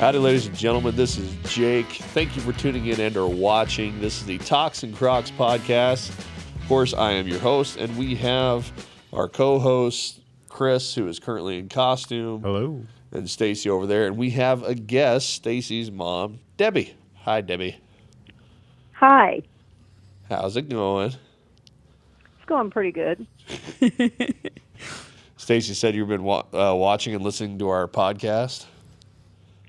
Howdy, ladies and gentlemen. This is Jake. Thank you for tuning in and or watching. This is the Talks and Crocs podcast. Of course, I am your host, and we have our co-host, Chris, who is currently in costume. Hello. And Stacie over there. And we have a guest, Stacie's mom, Debby. Hi, Debby. Hi. How's it going? It's going pretty good. Stacie said you've been watching and listening to our podcast.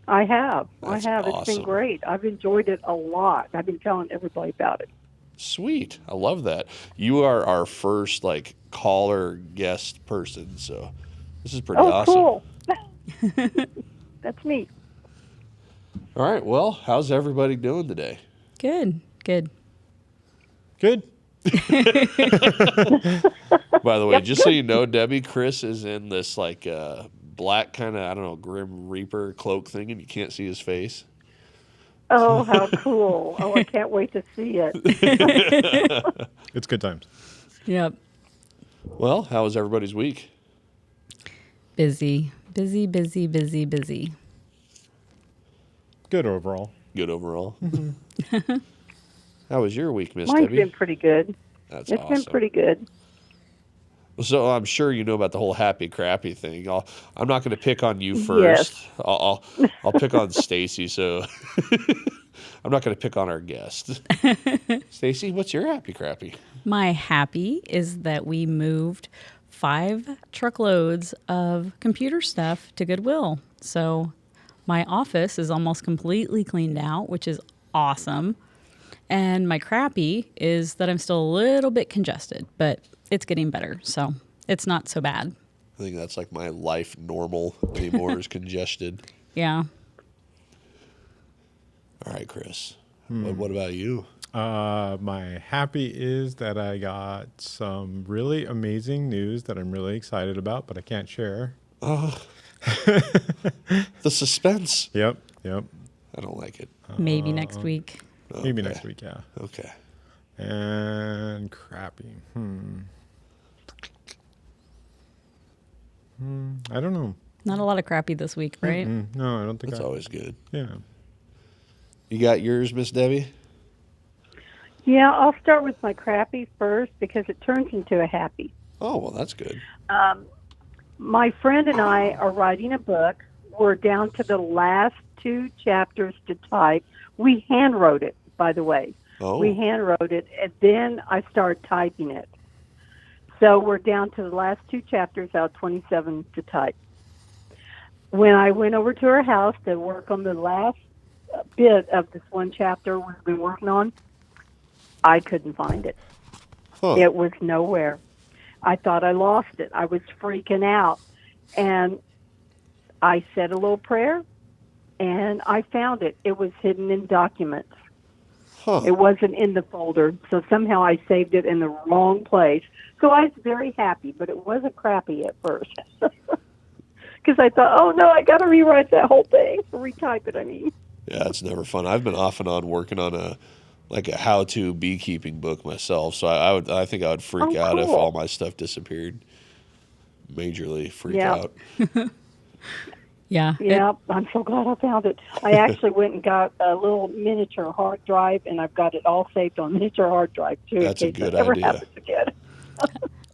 I have. That's It's awesome. been great. I've enjoyed it a lot. I've been telling everybody about it. Sweet. I love that. You are our first, caller guest person, so this is pretty awesome. Cool. That's neat. All right. Well, how's everybody doing today? Good. By the way, just so you know, Debby, Chris is in this black kind of, Grim Reaper cloak thing, and you can't see his face. Oh, how cool. Oh, I can't wait to see it. It's good times. Yep. Well, how was everybody's week? Busy. Good overall. Mm-hmm. How was your week, Miss Mine's Debby? been pretty good. It's It's awesome. been pretty good. So I'm sure you know about the whole happy crappy thing. I'm not going to pick on you first. Yes. I'll pick on Stacie. So I'm not going to pick on our guest. Stacie, what's your happy crappy? My happy is that we moved 5 truckloads of computer stuff to Goodwill. So my office is almost completely cleaned out, which is awesome. And my crappy is that I'm still a little bit congested, but it's getting better, so it's not so bad. I think that's like my life normal anymore is congested. Yeah. All right, Chris. What about you? My happy is that I got some really amazing news that I'm really excited about, but I can't share. The suspense. Yep. I don't like it. Maybe next week. Maybe Okay. next week, yeah. Okay. And crappy. I don't know. Not a lot of crappy this week, right? Mm-hmm. No, I don't think That's always good. Yeah. You got yours, Miss Debby? Yeah, I'll start with my crappy first because it turns into a happy. Oh, well, that's good. My friend and I are writing a book. We're down to the last 2 chapters to type. We hand wrote it, by the way. Oh. We hand wrote it, and then I started typing it. So we're down to the last 2 chapters out of 27 to type. When I went over to her house to work on the last bit of this one chapter we've been working on, I couldn't find it. Huh. It was nowhere. I thought I lost it. I was freaking out. And I said a little prayer, and I found it. It was hidden in documents. Huh. It wasn't in the folder, so somehow I saved it in the wrong place. So I was very happy, but it wasn't crappy at first. Because I thought, oh, no, I got to rewrite that whole thing, retype it, I mean. Yeah, it's never fun. I've been off and on working on a how-to beekeeping book myself, so I think I would freak out if cool. all my stuff disappeared. Majorly freak Yeah. out. Yeah. Yeah, I'm so glad I found it. I actually went and got a little miniature hard drive, and I've got it all saved on miniature hard drive, too, That's a in case good it ever idea. happens again.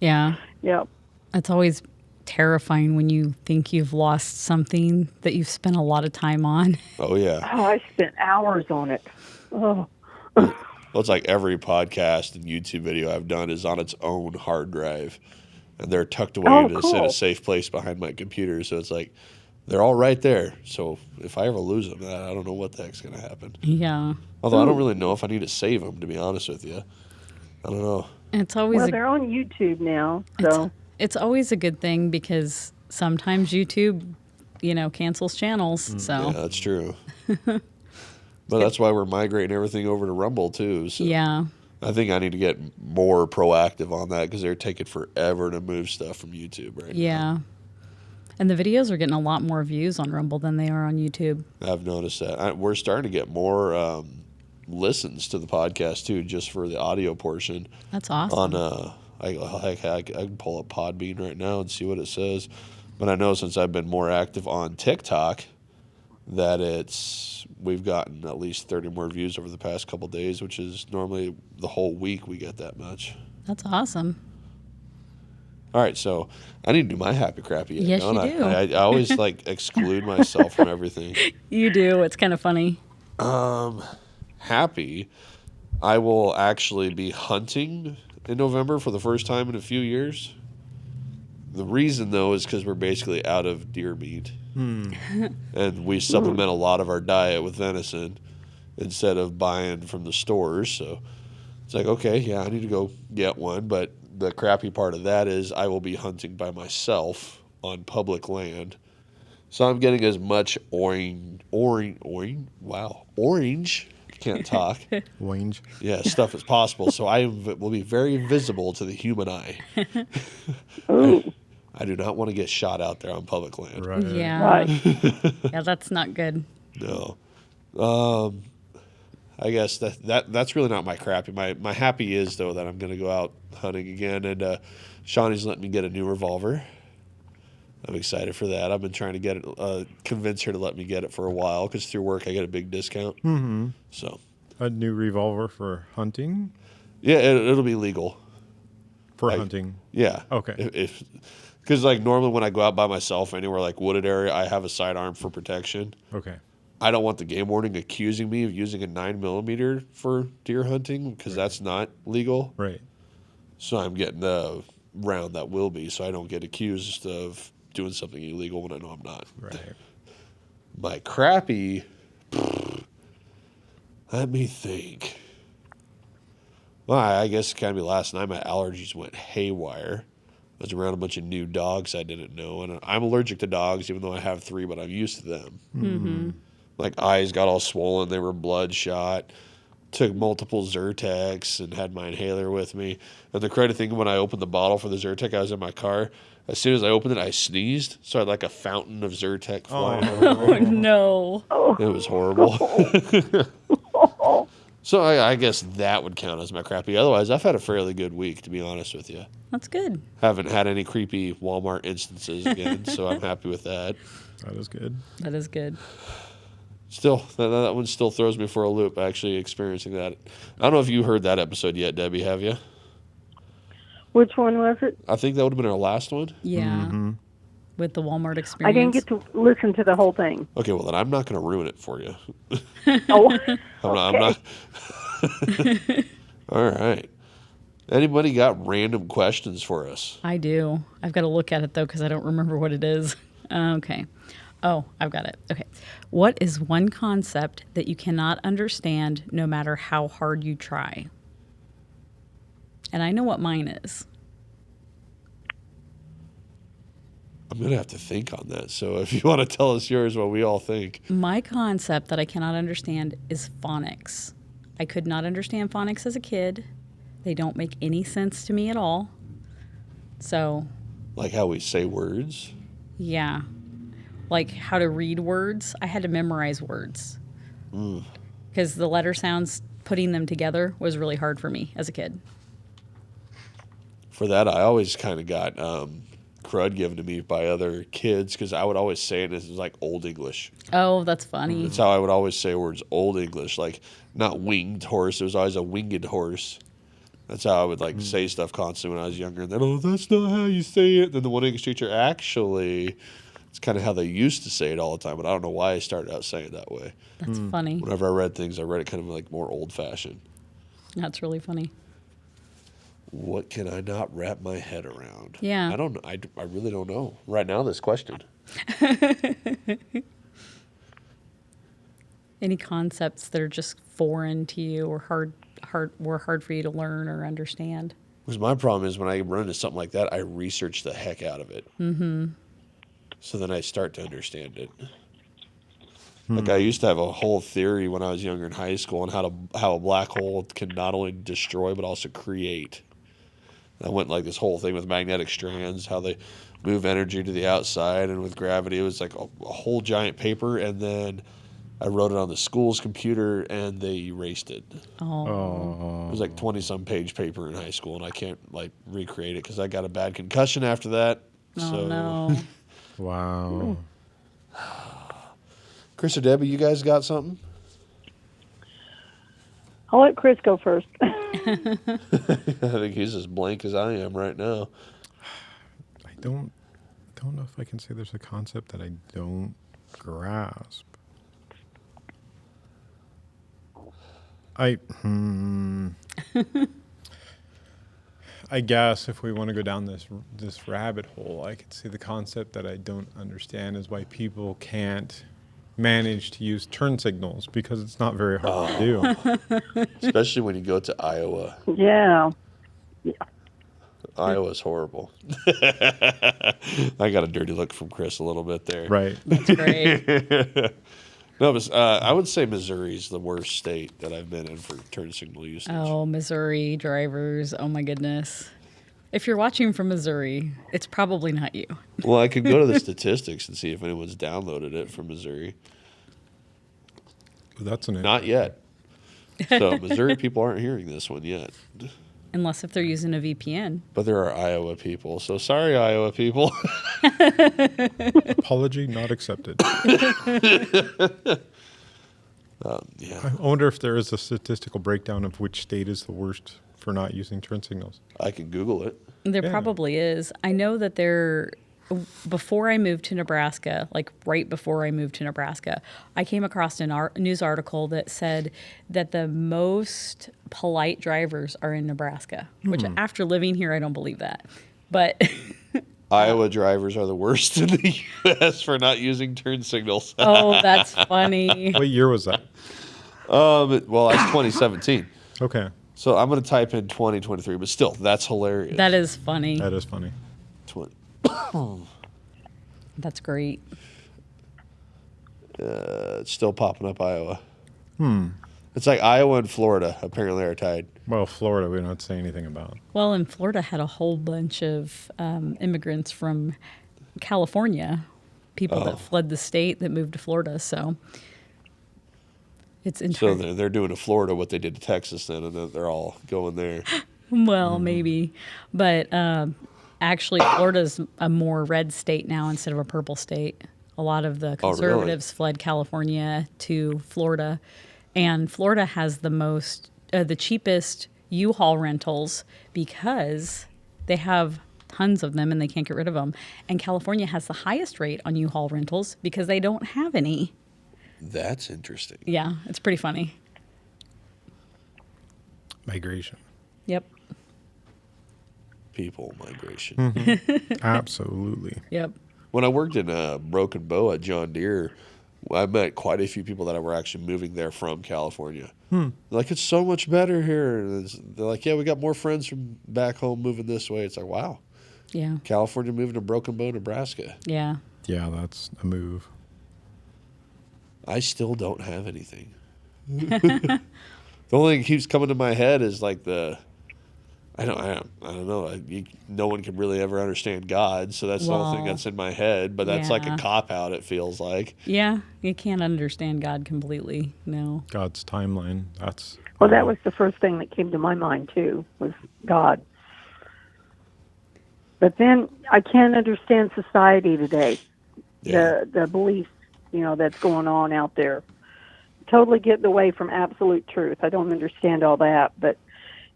Yeah. Yeah. It's always terrifying when you think you've lost something that you've spent a lot of time on. Oh, yeah. Oh, I spent hours on it. Oh, Well, it's like every podcast and YouTube video I've done is on its own hard drive, and they're tucked away in a cool. safe place behind my computer, so it's like they're all right there. So if I ever lose them, I don't know what the heck's going to happen. Yeah. Although I don't really know if I need to save them, to be honest with you. I don't know. And it's always well, they're on YouTube now, so. it's always a good thing because sometimes YouTube, cancels channels. So Yeah, that's true. But that's why we're migrating everything over to Rumble, too. So yeah. I think I need to get more proactive on that because they're taking forever to move stuff from YouTube right now. Yeah. And the videos are getting a lot more views on Rumble than they are on YouTube. I've noticed that. We're starting to get more listens to the podcast, too, just for the audio portion. That's awesome. On I can pull up Podbean right now and see what it says. But I know since I've been more active on TikTok, that we've gotten at least 30 more views over the past couple days, which is normally the whole week we get that much. That's awesome. All right, so I need to do my happy crappy yet, Yes, don't you I? do. I always exclude myself from everything. You do. It's kind of funny. Happy, I will actually be hunting in November for the first time in a few years. The reason, though, is because we're basically out of deer meat. And we supplement a lot of our diet with venison instead of buying from the stores. So it's like, okay, yeah, I need to go get one. But the crappy part of that is I will be hunting by myself on public land. So I'm getting as much orange, can't talk. Orange. Yeah, stuff as possible. So will be very visible to the human eye. Ooh, I do not want to get shot out there on public land. Right. Yeah. right. Yeah, that's not good. No. I guess that's really not my crappy. My happy is, though, that I'm going to go out hunting again. And Shawnee's letting me get a new revolver. I'm excited for that. I've been trying to get it, convince her to let me get it for a while because through work I get a big discount. Mm-hmm. So, A new revolver for hunting? yeah, it'll be legal. For hunting. Yeah. Okay. Because normally when I go out by myself anywhere like wooded area, I have a sidearm for protection. Okay. I don't want the game warden accusing me of using a 9mm for deer hunting because that's not legal. Right. So I'm getting a round that will be, so I don't get accused of doing something illegal when I know I'm not. Right. My crappy, let me think. Well, I guess it kind of be last night. My allergies went haywire. I was around a bunch of new dogs I didn't know, and I'm allergic to dogs, even though I have 3, but I'm used to them. Mm-hmm. Like eyes got all swollen, they were bloodshot. Took multiple Zyrtecs and had my inhaler with me. And the crazy thing, when I opened the bottle for the Zyrtec, I was in my car. As soon as I opened it, I sneezed. So I had like a fountain of Zyrtec flying over Oh, me. no. It was horrible. So I guess that would count as my crappy. Otherwise, I've had a fairly good week, to be honest with you. That's good. Haven't had any creepy Walmart instances again, so I'm happy with that. That is good. That is good. Still, that one still throws me for a loop, actually experiencing that. I don't know if you heard that episode yet, Debbie, have you? Which one was it? I think that would have been our last one. Yeah. Mm-hmm. With the Walmart experience. I didn't get to listen to the whole thing. Okay, well, then I'm not going to ruin it for you. Oh, I'm not. All right. Anybody got random questions for us? I do. I've got to look at it, though, because I don't remember what it is. Okay. Oh, I've got it. Okay. What is one concept that you cannot understand no matter how hard you try? And I know what mine is. I'm going to have to think on that. So if you want to tell us yours while we all think. My concept that I cannot understand is phonics. I could not understand phonics as a kid. They don't make any sense to me at all. So, Like how we say words? yeah. Like how to read words. I had to memorize words. Because the letter sounds, putting them together was really hard for me as a kid. For that, I always kind of got crud given to me by other kids because I would always say it as like Old English. Oh, that's funny. That's how I would always say words, Old English, like not winged horse. It was always a winged horse. That's how I would like say stuff constantly when I was younger. And then, oh, that's not how you say it. Then the one English teacher, actually, it's kind of how they used to say it all the time. But I don't know why I started out saying it that way. That's funny. Whenever I read things, I read it kind of like more old fashioned. That's really funny. What can I not wrap my head around? Yeah. I don't know. I really don't know. Right now, this question. Any concepts that are just foreign to you or hard for you to learn or understand? Because my problem is when I run into something like that, I research the heck out of it. Mm-hmm. So then I start to understand it. Like I used to have a whole theory when I was younger in high school on how a black hole can not only destroy but also create. I went like this whole thing with magnetic strands, how they move energy to the outside, and with gravity, it was like a whole giant paper, and then I wrote it on the school's computer, and they erased it. Oh. It was like 20-some page paper in high school, and I can't like recreate it because I got a bad concussion after that. Oh, So no. Wow. Chris or Debbie, you guys got something? I'll let Chris go first. I think he's as blank as I am right now. I don't know if I can say there's a concept that I don't grasp. I guess if we want to go down this rabbit hole, I could see the concept that I don't understand is why people can't manage to use turn signals, because it's not very hard to do. Especially when you go to Iowa. Yeah. Iowa's horrible. I got a dirty look from Chris a little bit there. Right. That's great. No, but I would say Missouri's the worst state that I've been in for turn signal usage. Oh, Missouri drivers. Oh, my goodness. If you're watching from Missouri, it's probably not you. Well, I could go to the statistics and see if anyone's downloaded it from Missouri. That's an Not yet. So Missouri people aren't hearing this one yet. Unless if they're using a VPN. But there are Iowa people. So sorry, Iowa people. apology not accepted. Yeah, I wonder if there is a statistical breakdown of which state is the worst for not using turn signals. I can Google it. There Yeah. probably is. I know that before I moved to Nebraska, like right before I moved to Nebraska, I came across a news article that said that the most polite drivers are in Nebraska, which after living here, I don't believe that. But Iowa drivers are the worst in the U.S. for not using turn signals. oh, that's funny. What year was that? Well, that's 2017. Okay, So I'm going to type in 2023, but still, that's hilarious. That is funny. that is funny. 20. That's great. It's still popping up Iowa. It's like Iowa and Florida apparently are tied. Well, Florida, we don't say anything about. Well, and Florida had a whole bunch of immigrants from California, people that fled the state that moved to Florida. So it's So interesting. they're doing to Florida what they did to Texas then, and then they're all going there. Well, maybe. But actually, Florida's a more red state now instead of a purple state. A lot of the Oh, really? conservatives fled California to Florida. And Florida has the cheapest U-Haul rentals because they have tons of them and they can't get rid of them. And California has the highest rate on U-Haul rentals because they don't have any. That's interesting. Yeah, it's pretty funny. Migration. Yep. People migration. Absolutely. Yep. When I worked in Broken Bow at John Deere, I met quite a few people that were actually moving there from California. They're like, it's so much better here. And they're like, yeah, we got more friends from back home moving this way. It's like, wow, Yeah. California moving to Broken Bow, Nebraska. Yeah. Yeah, that's a move. I still don't have anything. The only thing that keeps coming to my head is like I don't know. No one can really ever understand God, so that's the only thing Well, that's in my head. But that's like a yeah. cop out. It feels like. Yeah. You can't understand God completely. No. God's timeline. That's Well, that was the first thing that came to my mind, too, was God. But then I can't understand society today, Yeah. the beliefs, that's going on out there. Totally getting away from absolute truth. I don't understand all that. But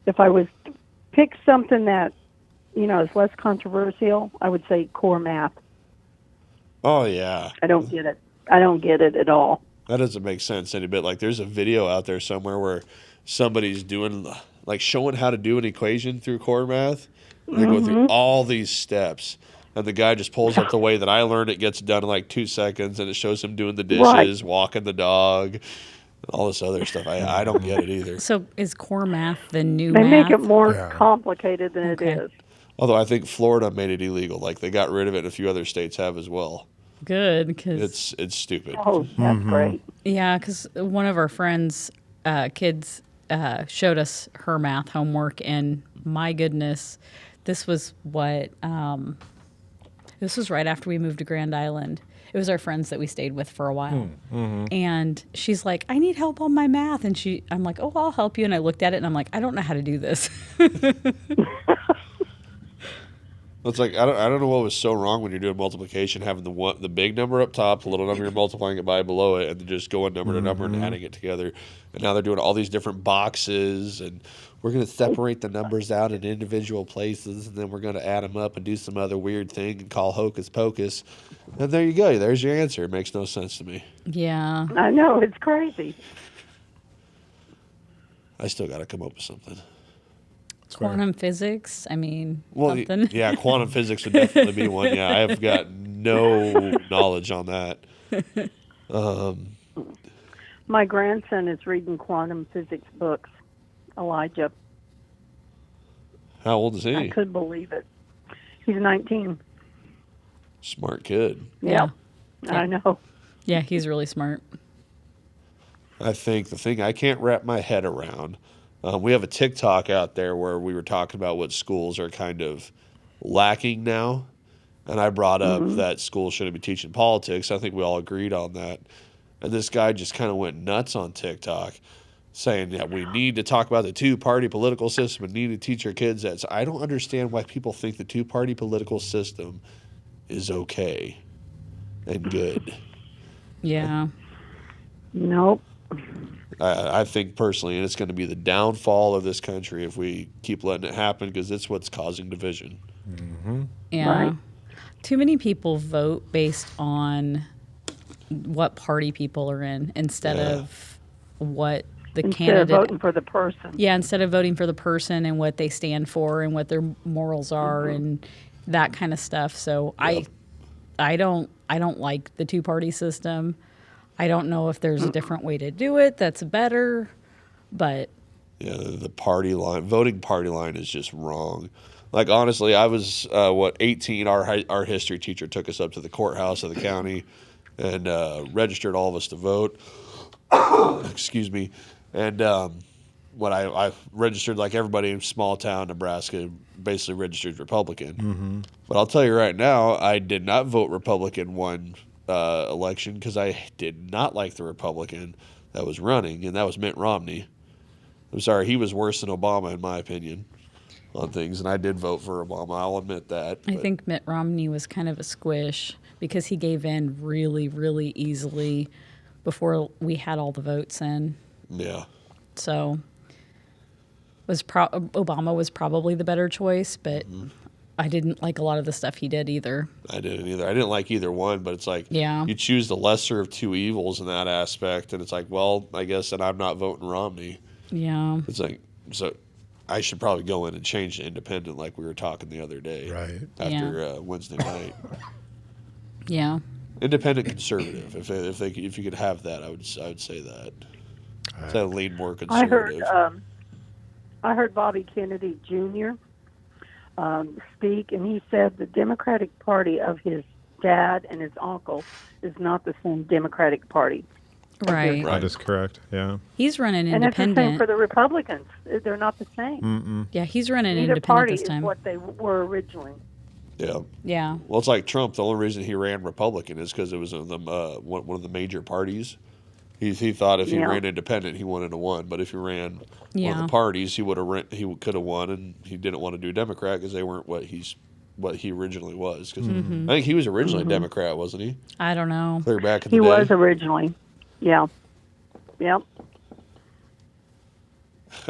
if I was to pick something that, is less controversial, I would say core math. Oh yeah. I don't get it. I don't get it at all. That doesn't make sense any bit. Like there's a video out there somewhere where somebody's doing like showing how to do an equation through core math. And they go through all these steps. And the guy just pulls up the way that I learned it gets done in like 2 seconds, and it shows him doing the dishes, walking the dog, all this other stuff. I don't get it either. So is core math the new They math? make it more Yeah. complicated than Okay. it is. Although I think Florida made it illegal. Like they got rid of it, and a few other states have as well. Good, because It's stupid. Oh, that's great. yeah, because one of our friends' kids showed us her math homework, and my goodness, this was what this was right after we moved to Grand Island. It was our friends that we stayed with for a while, and she's like, "I need help on my math," and I'm like, "Oh, I'll help you." And I looked at it, and I'm like, "I don't know how to do this." It's like I don't know what was so wrong when you're doing multiplication, having the big number up top, the little number you're multiplying it by below it, and then just going number to number and adding it together. And now they're doing all these different boxes, and we're going to separate the numbers out in individual places, and then we're going to add them up and do some other weird thing and call hocus pocus. And there you go. There's your answer. It makes no sense to me. Yeah. I know, it's crazy. I still got to come up with something. Quantum physics. I mean, Well, something. yeah, quantum physics would definitely be one. Yeah, I have got no knowledge on that. My grandson is reading quantum physics books, Elijah. How old is I he? couldn't believe it. He's 19. Smart kid. Yeah. I know. Yeah, he's really smart. I think the thing I can't wrap my head around, we have a TikTok out there where we were talking about what schools are kind of lacking now. And I brought up that schools shouldn't be teaching politics. I think we all agreed on that. And this guy just kind of went nuts on TikTok saying that we need to talk about the two-party political system and need to teach our kids that. So I don't understand why people think the two-party political system is okay and good. Yeah. Nope. I think personally, and it's going to be the downfall of this country if we keep letting it happen because it's what's causing division. Yeah. Right. Too many people vote based on what party people are in instead of what the Instead candidate. of voting for the person. Yeah, instead of voting for the person and what they stand for and what their morals are and that kind of stuff. So I don't like the two-party system. I don't know if there's a different way to do it that's better, but Yeah, the party line, voting party line is just wrong. Like, honestly, I was, 18. Our history teacher took us up to the courthouse of the county and registered all of us to vote. Excuse me. And when I registered, like everybody in small town Nebraska, basically registered Republican. But I'll tell you right now, I did not vote Republican one election because I did not like the Republican that was running, and that was Mitt Romney. I'm sorry, he was worse than Obama in my opinion on things, and I did vote for Obama. I'll admit that. I think Mitt Romney was kind of a squish because he gave in really, really easily before we had all the votes in. Yeah. So Obama was probably the better choice, but I didn't like a lot of the stuff he did either. I didn't either. I didn't like either one, but it's like Yeah. you choose the lesser of two evils in that aspect, and it's like, well, I guess then I'm not voting Romney. Yeah. It's like, so I should probably go in and change to independent like we were talking the other day. Right. After Wednesday night. Yeah. Independent conservative. If you could have that, I would say that. So I lean more conservative. I heard Bobby Kennedy Jr. Speak, and he said the Democratic Party of his dad and his uncle is not the same Democratic Party. Right. Right. That is correct. Yeah. He's running And it's the same independent. for the Republicans. They're not the same. Yeah, he's running Neither independent party this is time. what they were originally. Yeah. Yeah. Well, it's like Trump. The only reason he ran Republican is because it was one of the major parties. He thought if he Yeah. ran independent, he wanted to win. But if he ran one of Yeah. the parties, he could have won, and he didn't want to do Democrat because they weren't what he originally was. Because I think he was originally a Democrat, wasn't he? I don't know. Clear back in the He day. was originally. Yeah. Yep.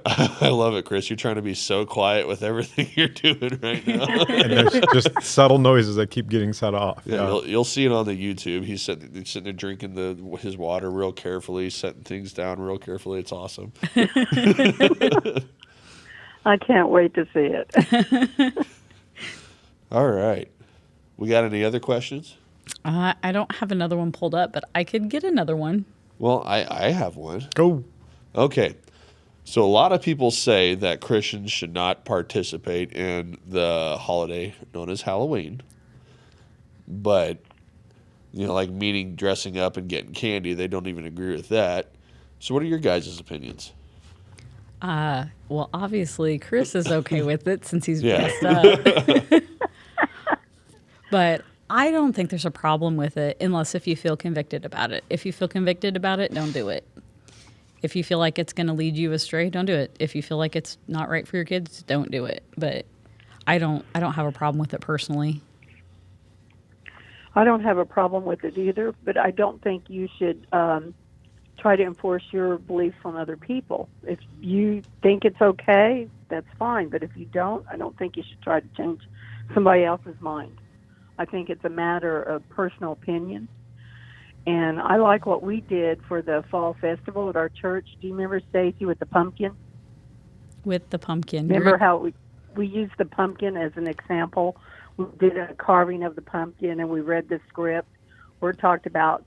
I love it, Chris. You're trying to be so quiet with everything you're doing right now. And there's just subtle noises that keep getting set off. Yeah, you'll see it on the YouTube. He's sitting there drinking his water real carefully, setting things down real carefully. It's awesome. I can't wait to see it. All right. We got any other questions? I don't have another one pulled up, but I could get another one. Well, I have one. Go. Okay. So a lot of people say that Christians should not participate in the holiday known as Halloween. But, like meeting, dressing up, and getting candy, they don't even agree with that. So what are your guys' opinions? Well, obviously, Chris is okay with it since he's Yeah. dressed up. But I don't think there's a problem with it unless if you feel convicted about it. If you feel convicted about it, don't do it. If you feel like it's going to lead you astray, don't do it. If you feel like it's not right for your kids, don't do it. But I don't have a problem with it personally. I don't have a problem with it either, but I don't think you should try to enforce your beliefs on other people. If you think it's okay, that's fine. But if you don't, I don't think you should try to change somebody else's mind. I think it's a matter of personal opinion. And I like what we did for the fall festival at our church. Do you remember, Stacie, with the pumpkin? With the pumpkin. Remember how we used the pumpkin as an example? We did a carving of the pumpkin, and we read the script where it talked about,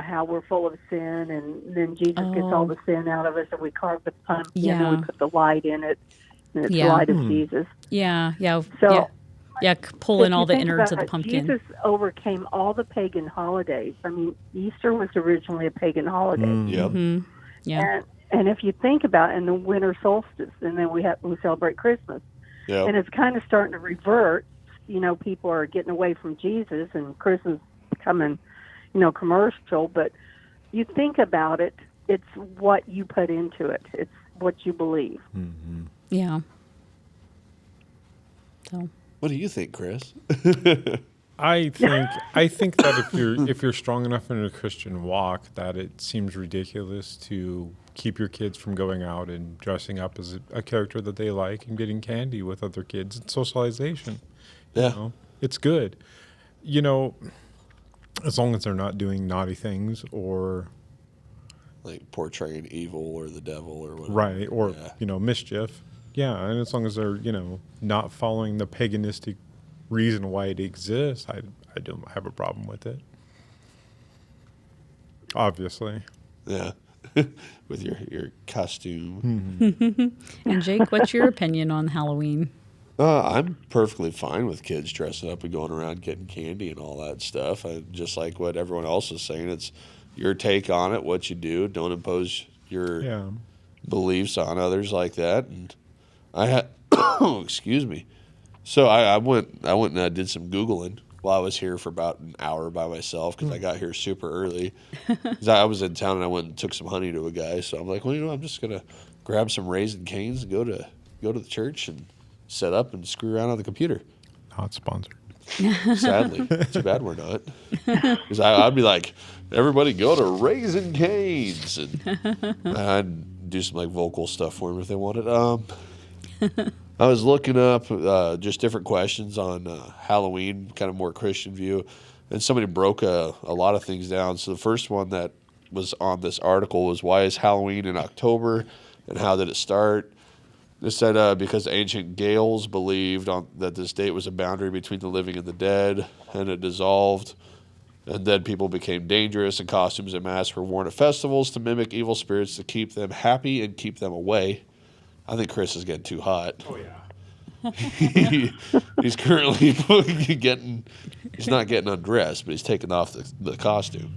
how we're full of sin, and then Jesus gets all the sin out of us, and we carved the pumpkin, and we put the light in it, and it's the light of Jesus. Yeah. So, pull in if all you the think innards of about the it, pumpkin. Jesus overcame all the pagan holidays. I mean, Easter was originally a pagan holiday. Yep. Yeah. And if you think about it, in the winter solstice, and then we celebrate Christmas. Yep. And it's kind of starting to revert. People are getting away from Jesus, and Christmas becoming, commercial. But you think about it, it's what you put into it. It's what you believe. Mm-hmm. Yeah. So. What do you think, Chris? I think that if you're strong enough in a Christian walk, that it seems ridiculous to keep your kids from going out and dressing up as a character that they like and getting candy with other kids. It's socialization. Yeah. It's good. As long as they're not doing naughty things or Like portraying evil or the devil or whatever. right or mischief. Yeah, and as long as they're not following the paganistic reason why it exists, I don't have a problem with it. Obviously. Yeah. With your costume. Mm-hmm. And Jake, what's your opinion on Halloween? I'm perfectly fine with kids dressing up and going around getting candy and all that stuff. Just like what everyone else is saying, it's your take on it, what you do. Don't impose your beliefs on others like that. And I had, excuse me. So I went and I did some Googling while I was here for about an hour by myself because I got here super early. 'Cause I was in town and I went and took some honey to a guy. So I'm like, well, I'm just gonna grab some Raisin Canes and go to the church and set up and screw around on the computer. Not sponsored. Sadly, too bad we're not. Because I'd be like, everybody go to Raisin Canes, and I'd do some like vocal stuff for them if they wanted. I was looking up just different questions on Halloween, kind of more Christian view, and somebody broke a lot of things down. So the first one that was on this article was, why is Halloween in October, and how did it start? They said because ancient Gaels believed that this date was a boundary between the living and the dead, and it dissolved, and then people became dangerous, and costumes and masks were worn at festivals to mimic evil spirits to keep them happy and keep them away. I think Chris is getting too hot. Oh yeah. He's currently he's not getting undressed, but he's taking off the costume.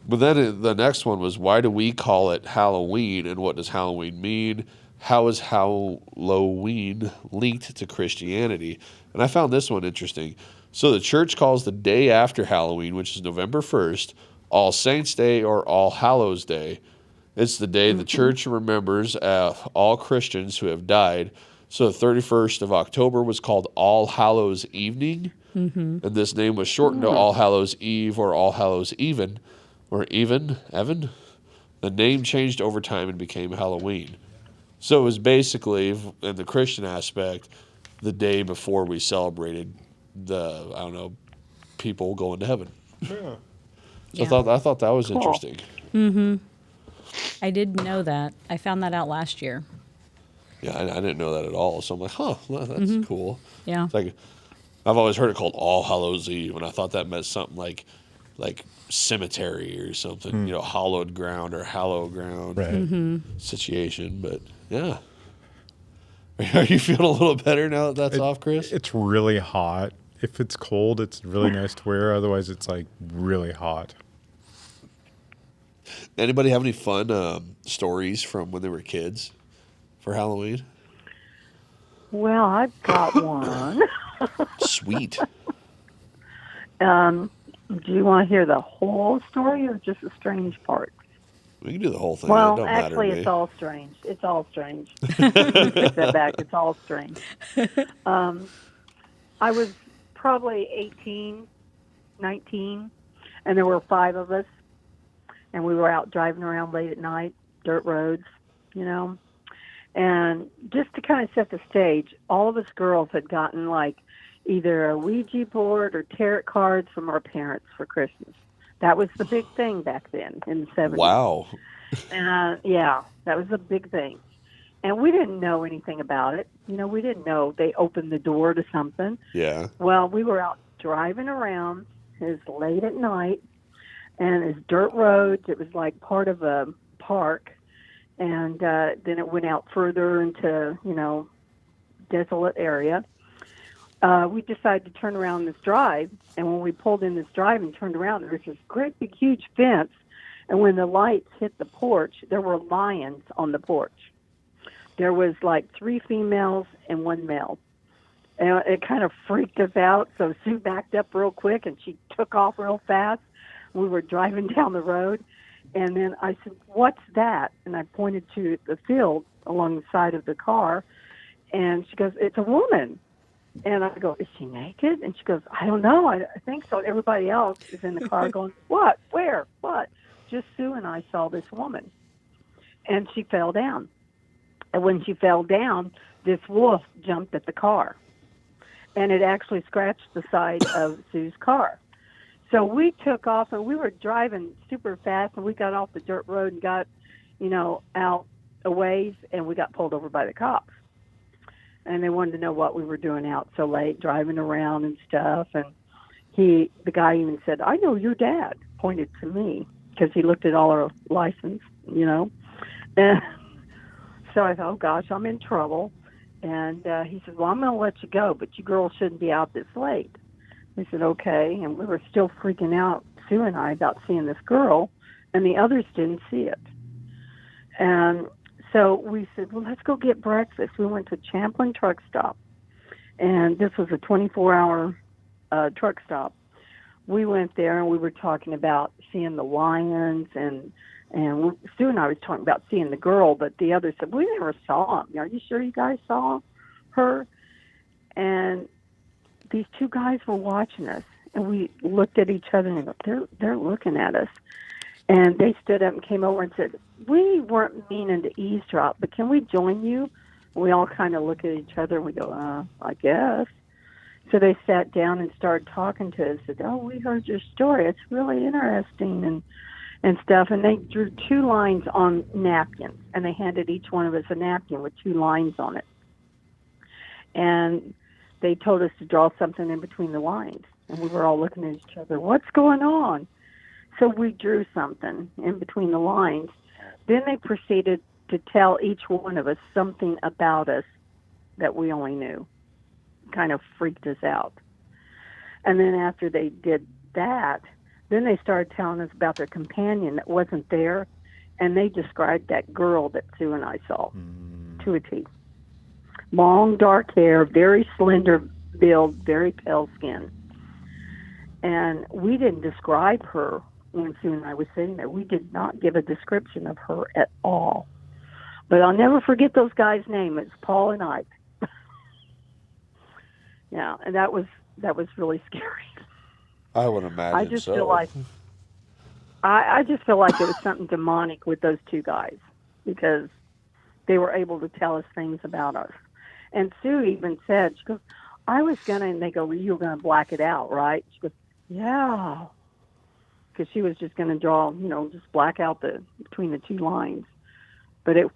But then the next one was, why do we call it Halloween, and what does Halloween mean? How is Halloween linked to Christianity? And I found this one interesting. So the church calls the day after Halloween, which is November 1st, All Saints' Day or All Hallows' Day. It's the day the church remembers all Christians who have died. So the 31st of October was called All Hallows Evening, and this name was shortened to All Hallows Eve or All Hallows Even, or Evan. The name changed over time and became Halloween. So it was basically, in the Christian aspect, the day before we celebrated people going to heaven. Yeah. So I thought that was interesting. I didn't know that. I found that out last year. Yeah, I didn't know that at all. So I'm like, well, that's cool. Yeah. It's like, I've always heard it called All Hallows Eve, and I thought that meant something like cemetery or something, hallowed ground or hallow ground situation. But yeah. Are you feeling a little better now that that's off, Chris? It's really hot. If it's cold, it's really nice to wear. Otherwise, it's like really hot. Anybody have any fun stories from when they were kids for Halloween? Well, I've got one. Sweet. Do you want to hear the whole story or just the strange part? We can do the whole thing. It Well, don't matter actually, to it's me. all strange. It's all strange. Let me take that back. It's all strange. Um, I was probably 18, 19, and there were 5 of us, and we were out driving around late at night, dirt roads, you know. And just to kind of set the stage, all of us girls had gotten like either a Ouija board or tarot cards from our parents for Christmas. That was the big thing back then in the 70s. Wow. Yeah, that was a big thing. And we didn't know anything about it. You know, we didn't know they opened the door to something. Yeah. Well, we were out driving around. It was late at night, and it's dirt roads. It was like part of a park. And then it went out further into, you know, desolate area. We decided to turn around this drive. And when we pulled in this drive and turned around, there was this great big huge fence. And when the lights hit the porch, there were lions on the porch. There was like 3 females and 1 male. And it kind of freaked us out. So Sue backed up real quick and she took off real fast. We were driving down the road. And then I said, "What's that?" And I pointed to the field along the side of the car. And she goes, "It's a woman." And I go, "Is she naked?" And she goes, "I don't know. I think so." Everybody else is in the car going, "What? Where? What?" Just Sue and I saw this woman. And she fell down. And when she fell down, this wolf jumped at the car. And it actually scratched the side of Sue's car. So we took off, and we were driving super fast, and we got off the dirt road and got, you know, out a ways, and we got pulled over by the cops. And they wanted to know what we were doing out so late, driving around and stuff. And the guy even said, "I know your dad," pointed to me, because he looked at all our license, you know. And so I thought, "Oh, gosh, I'm in trouble." And he said, "Well, I'm going to let you go, but you girls shouldn't be out this late." We said, "Okay." And we were still freaking out, Sue and I, about seeing this girl, and the others didn't see it. And so we said, "Well, let's go get breakfast." We went to Champlin Truck Stop, and this was a 24-hour truck stop. We went there, and we were talking about seeing the lions, and Sue and I was talking about seeing the girl, but the others said, "We never saw him. Are you sure you guys saw her?" And these 2 guys were watching us, and we looked at each other and go, they're looking at us. And they stood up and came over and said, "We weren't meaning to eavesdrop, but can we join you?" And we all kind of look at each other and we go, "I guess." So they sat down and started talking to us. Said, "Oh, we heard your story. It's really interesting," and stuff. And they drew 2 lines on napkins, and they handed each one of us a napkin with 2 lines on it. And they told us to draw something in between the lines. And we were all looking at each other, "What's going on?" So we drew something in between the lines. Then they proceeded to tell each one of us something about us that we only knew. Kind of freaked us out. And then after they did that, then they started telling us about their companion that wasn't there. And they described that girl that Sue and I saw to a T. Long, dark hair, very slender build, very pale skin. And we didn't describe her when Sue and I was sitting there. We did not give a description of her at all. But I'll never forget those guys' names. It's Paul and Ike. Yeah, and that was really scary. I would imagine I just so. feel like I just feel like it was something demonic with those 2 guys, because they were able to tell us things about us. And Sue even said, she goes, "I was going to," and they go, "Well, you were going to black it out, right?" She goes, "Yeah." Because she was just going to draw, you know, just black out between the 2 lines. But it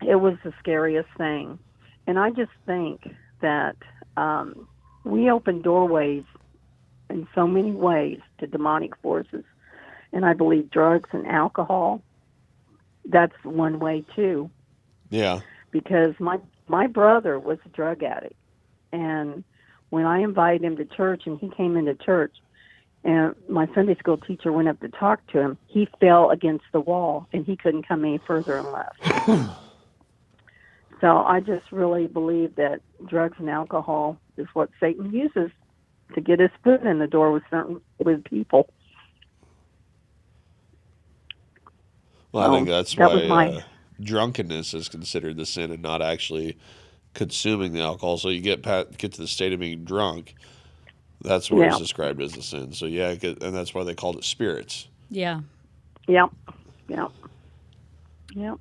was the scariest thing. And I just think that we open doorways in so many ways to demonic forces. And I believe drugs and alcohol, that's one way too. Yeah. Because my brother was a drug addict. And when I invited him to church and he came into church, and my Sunday school teacher went up to talk to him, he fell against the wall and he couldn't come any further and left. So I just really believe that drugs and alcohol is what Satan uses to get his foot in the door with people. Well, I think that's that was why my drunkenness is considered the sin and not actually consuming the alcohol. So you get to the state of being drunk. That's where it's yeah, described as a sin. So yeah, and that's why they called it spirits. Yeah. yeah, yeah, yeah.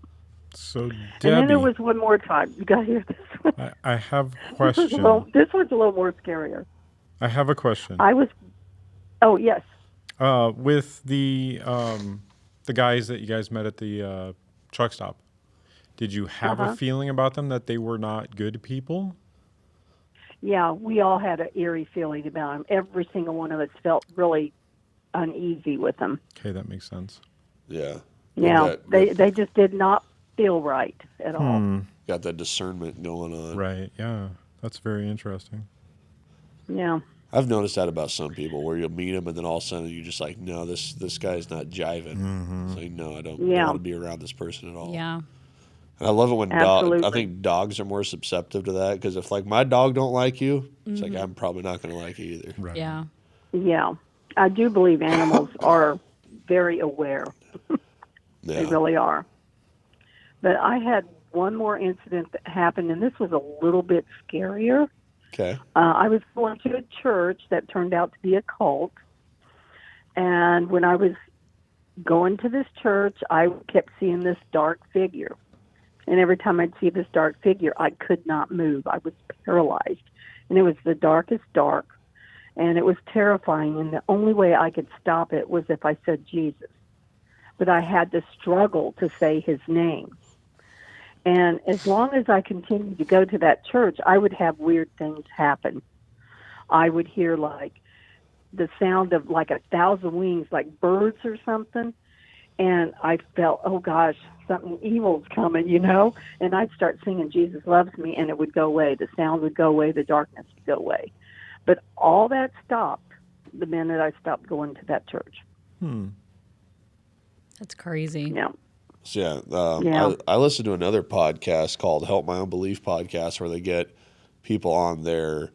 So, And then there Debbie, was one more time. You got to hear this one. I have a This was a little. question. This one's a little more scarier. I have a question. I was. Oh yes. With the guys that you guys met at the truck stop, did you have a Uh-huh. feeling about them that they were not good people? Yeah, we all had an eerie feeling about him. Every single one of us felt really uneasy with them. Okay, that makes sense. Yeah. Yeah, they just did not feel right at all. Got that discernment going on. Right. Yeah, that's very interesting. Yeah, I've noticed that about some people where you'll meet them and then all of a sudden you're just like, no, this guy's not jiving. It's like, no, I don't Yeah. want to be around this person at all. Yeah. And I love it when Absolutely. I think dogs are more susceptible to that because if like my dog don't like you, it's like I'm probably not going to like you either. Right. Yeah. yeah. I do believe animals are very aware. Yeah. They really are. But I had one more incident that happened, and this was a little bit scarier. Okay. I was going to a church that turned out to be a cult. And when I was going to this church, I kept seeing this dark figure. And every time I'd see this dark figure, I could not move. I was paralyzed. And it was the darkest dark. And it was terrifying. And the only way I could stop it was if I said Jesus. But I had to struggle to say his name. And as long as I continued to go to that church, I would have weird things happen. I would hear like the sound of like 1,000 wings, like birds or something. And I felt, oh gosh, something evil's coming, you know? And I'd start singing Jesus Loves Me, and it would go away. The sound would go away. The darkness would go away. But all that stopped the minute I stopped going to that church. That's crazy. Yeah. So yeah, Yeah. I listened to another podcast called Help My Unbelief Podcast where they get people on there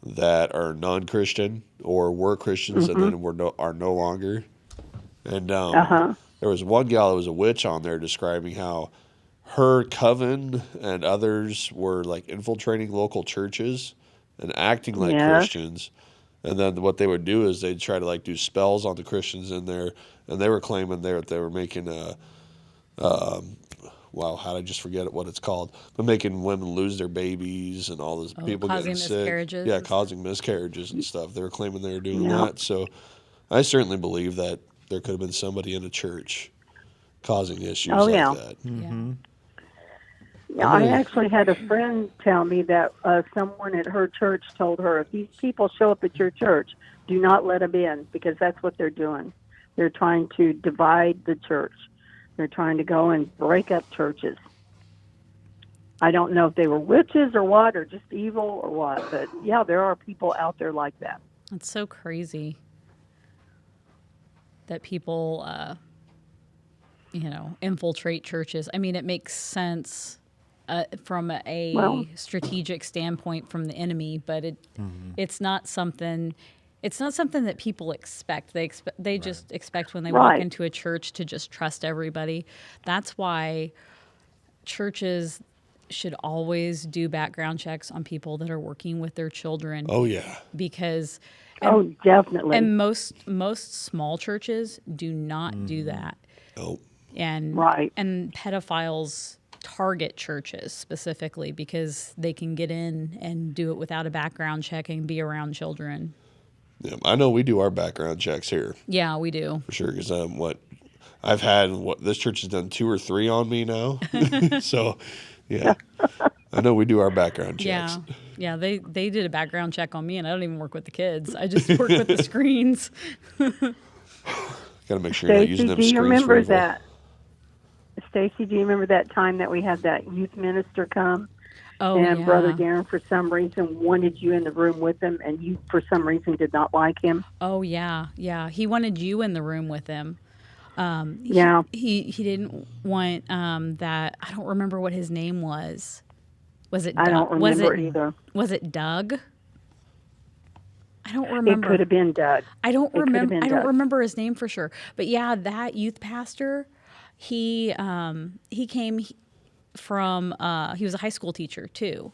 that are non-Christian or were Christians and then are no longer. And there was one gal that was a witch on there describing how her coven and others were like infiltrating local churches and acting like Yes. Christians. And then what they would do is they'd try to like do spells on the Christians in there, and they were claiming they were making wow, how did I just forget what it's called? But making women lose their babies and all this people causing getting sick. miscarriages Yeah, and causing miscarriages and stuff. They were claiming they were doing Yeah. that. So I certainly believe that there could have been somebody in a church causing issues Oh, like yeah. that. Yeah. Yeah, I actually had a friend tell me that someone at her church told her, if these people show up at your church, do not let them in, because that's what they're doing. They're trying to divide the church. They're trying to go and break up churches. I don't know if they were witches or what, or just evil or what, but yeah, there are people out there like that. It's so crazy that people, infiltrate churches. I mean, it makes sense from a Well- strategic standpoint from the enemy, but it's not something. It's not something that people expect. They just expect when they walk Right. into a church to just trust everybody. That's why churches should always do background checks on people that are working with their children, Oh yeah. because Oh, definitely. and most small churches do not do that. Nope. And Right. and pedophiles target churches specifically because they can get in and do it without a background check and be around children. Yeah, I know we do our background checks here Yeah, we do. for sure. Because this church has done 2 or 3 on me now. So yeah, I know we do our background checks. Yeah. They did a background check on me, and I don't even work with the kids. I just work with the screens. Got to make sure you're not Stacie, using them do you screens for remember evil. that? Stacie, do you remember that time that we had that youth minister come? Oh, And yeah. Brother Darren, for some reason, wanted you in the room with him, and you, for some reason, did not like him. Oh, yeah. He wanted you in the room with him. Yeah. He didn't want that. I don't remember what his name was. Was it? I don't remember was it, either. Was it Doug? I don't It remember. could have been Doug. I don't It could have remember. been I don't Doug. remember his name for sure. But yeah, that youth pastor, he came from he was a high school teacher too,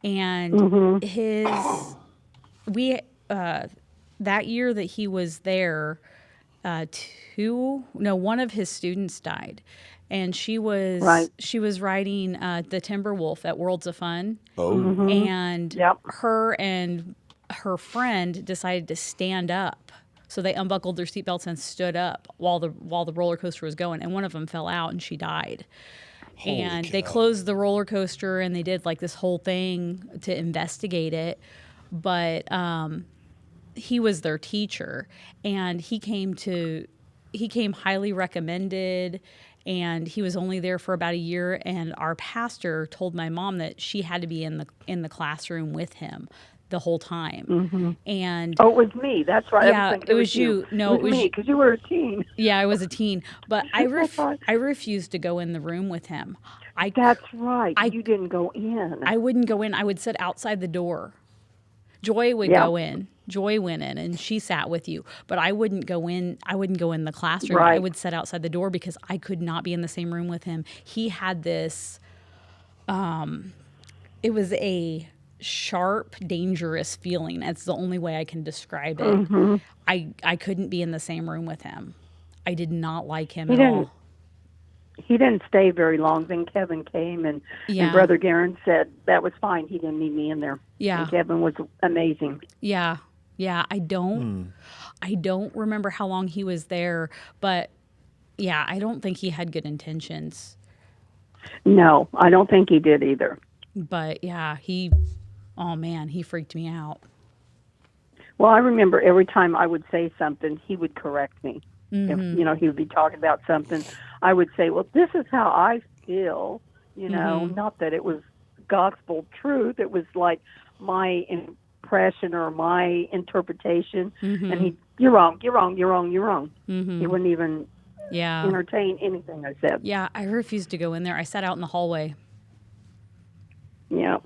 and his we that year that he was there, one of his students died, and she Right. was riding the Timberwolf at Worlds of Fun, Oh, and Yep. her and her friend decided to stand up. So they unbuckled their seatbelts and stood up while the roller coaster was going, and one of them fell out and she died. holy And cow. they closed the roller coaster and they did like this whole thing to investigate it. But he was their teacher, and he came highly recommended, and he was only there for about a year. And our pastor told my mom that she had to be in the classroom with him the whole time. And Oh, it was me. That's right. I yeah, was thinking it was you. No, It was me because you were a teen. yeah, I was a teen, but That's right. I refused to go in the room with him. That's right. I You didn't go in. I wouldn't go in. I would sit outside the door. Joy would Yeah. go in. Joy went in and she sat with you, but I wouldn't go in. I wouldn't go in the classroom. I Right. would sit outside the door because I could not be in the same room with him. He had this it was a sharp, dangerous feeling. That's the only way I can describe it. I couldn't be in the same room with him. I did not like him He at didn't. all. He didn't stay very long. Then Kevin came, and Yeah. Brother Garen said that was fine. He didn't need me in there. Yeah. And Kevin was amazing. Yeah. Yeah, I don't remember how long he was there, but yeah, I don't think he had good intentions. No, I don't think he did either. But yeah, he freaked me out. Well, I remember every time I would say something, he would correct me. Mm-hmm. If, he would be talking about something, I would say, well, this is how I feel, Mm-hmm. not that it was gospel truth. It was like my impression or my interpretation. Mm-hmm. And you're wrong, you're wrong, you're wrong, you're wrong. Mm-hmm. He wouldn't even Yeah. entertain anything I said. Yeah, I refused to go in there. I sat out in the hallway. Yeah.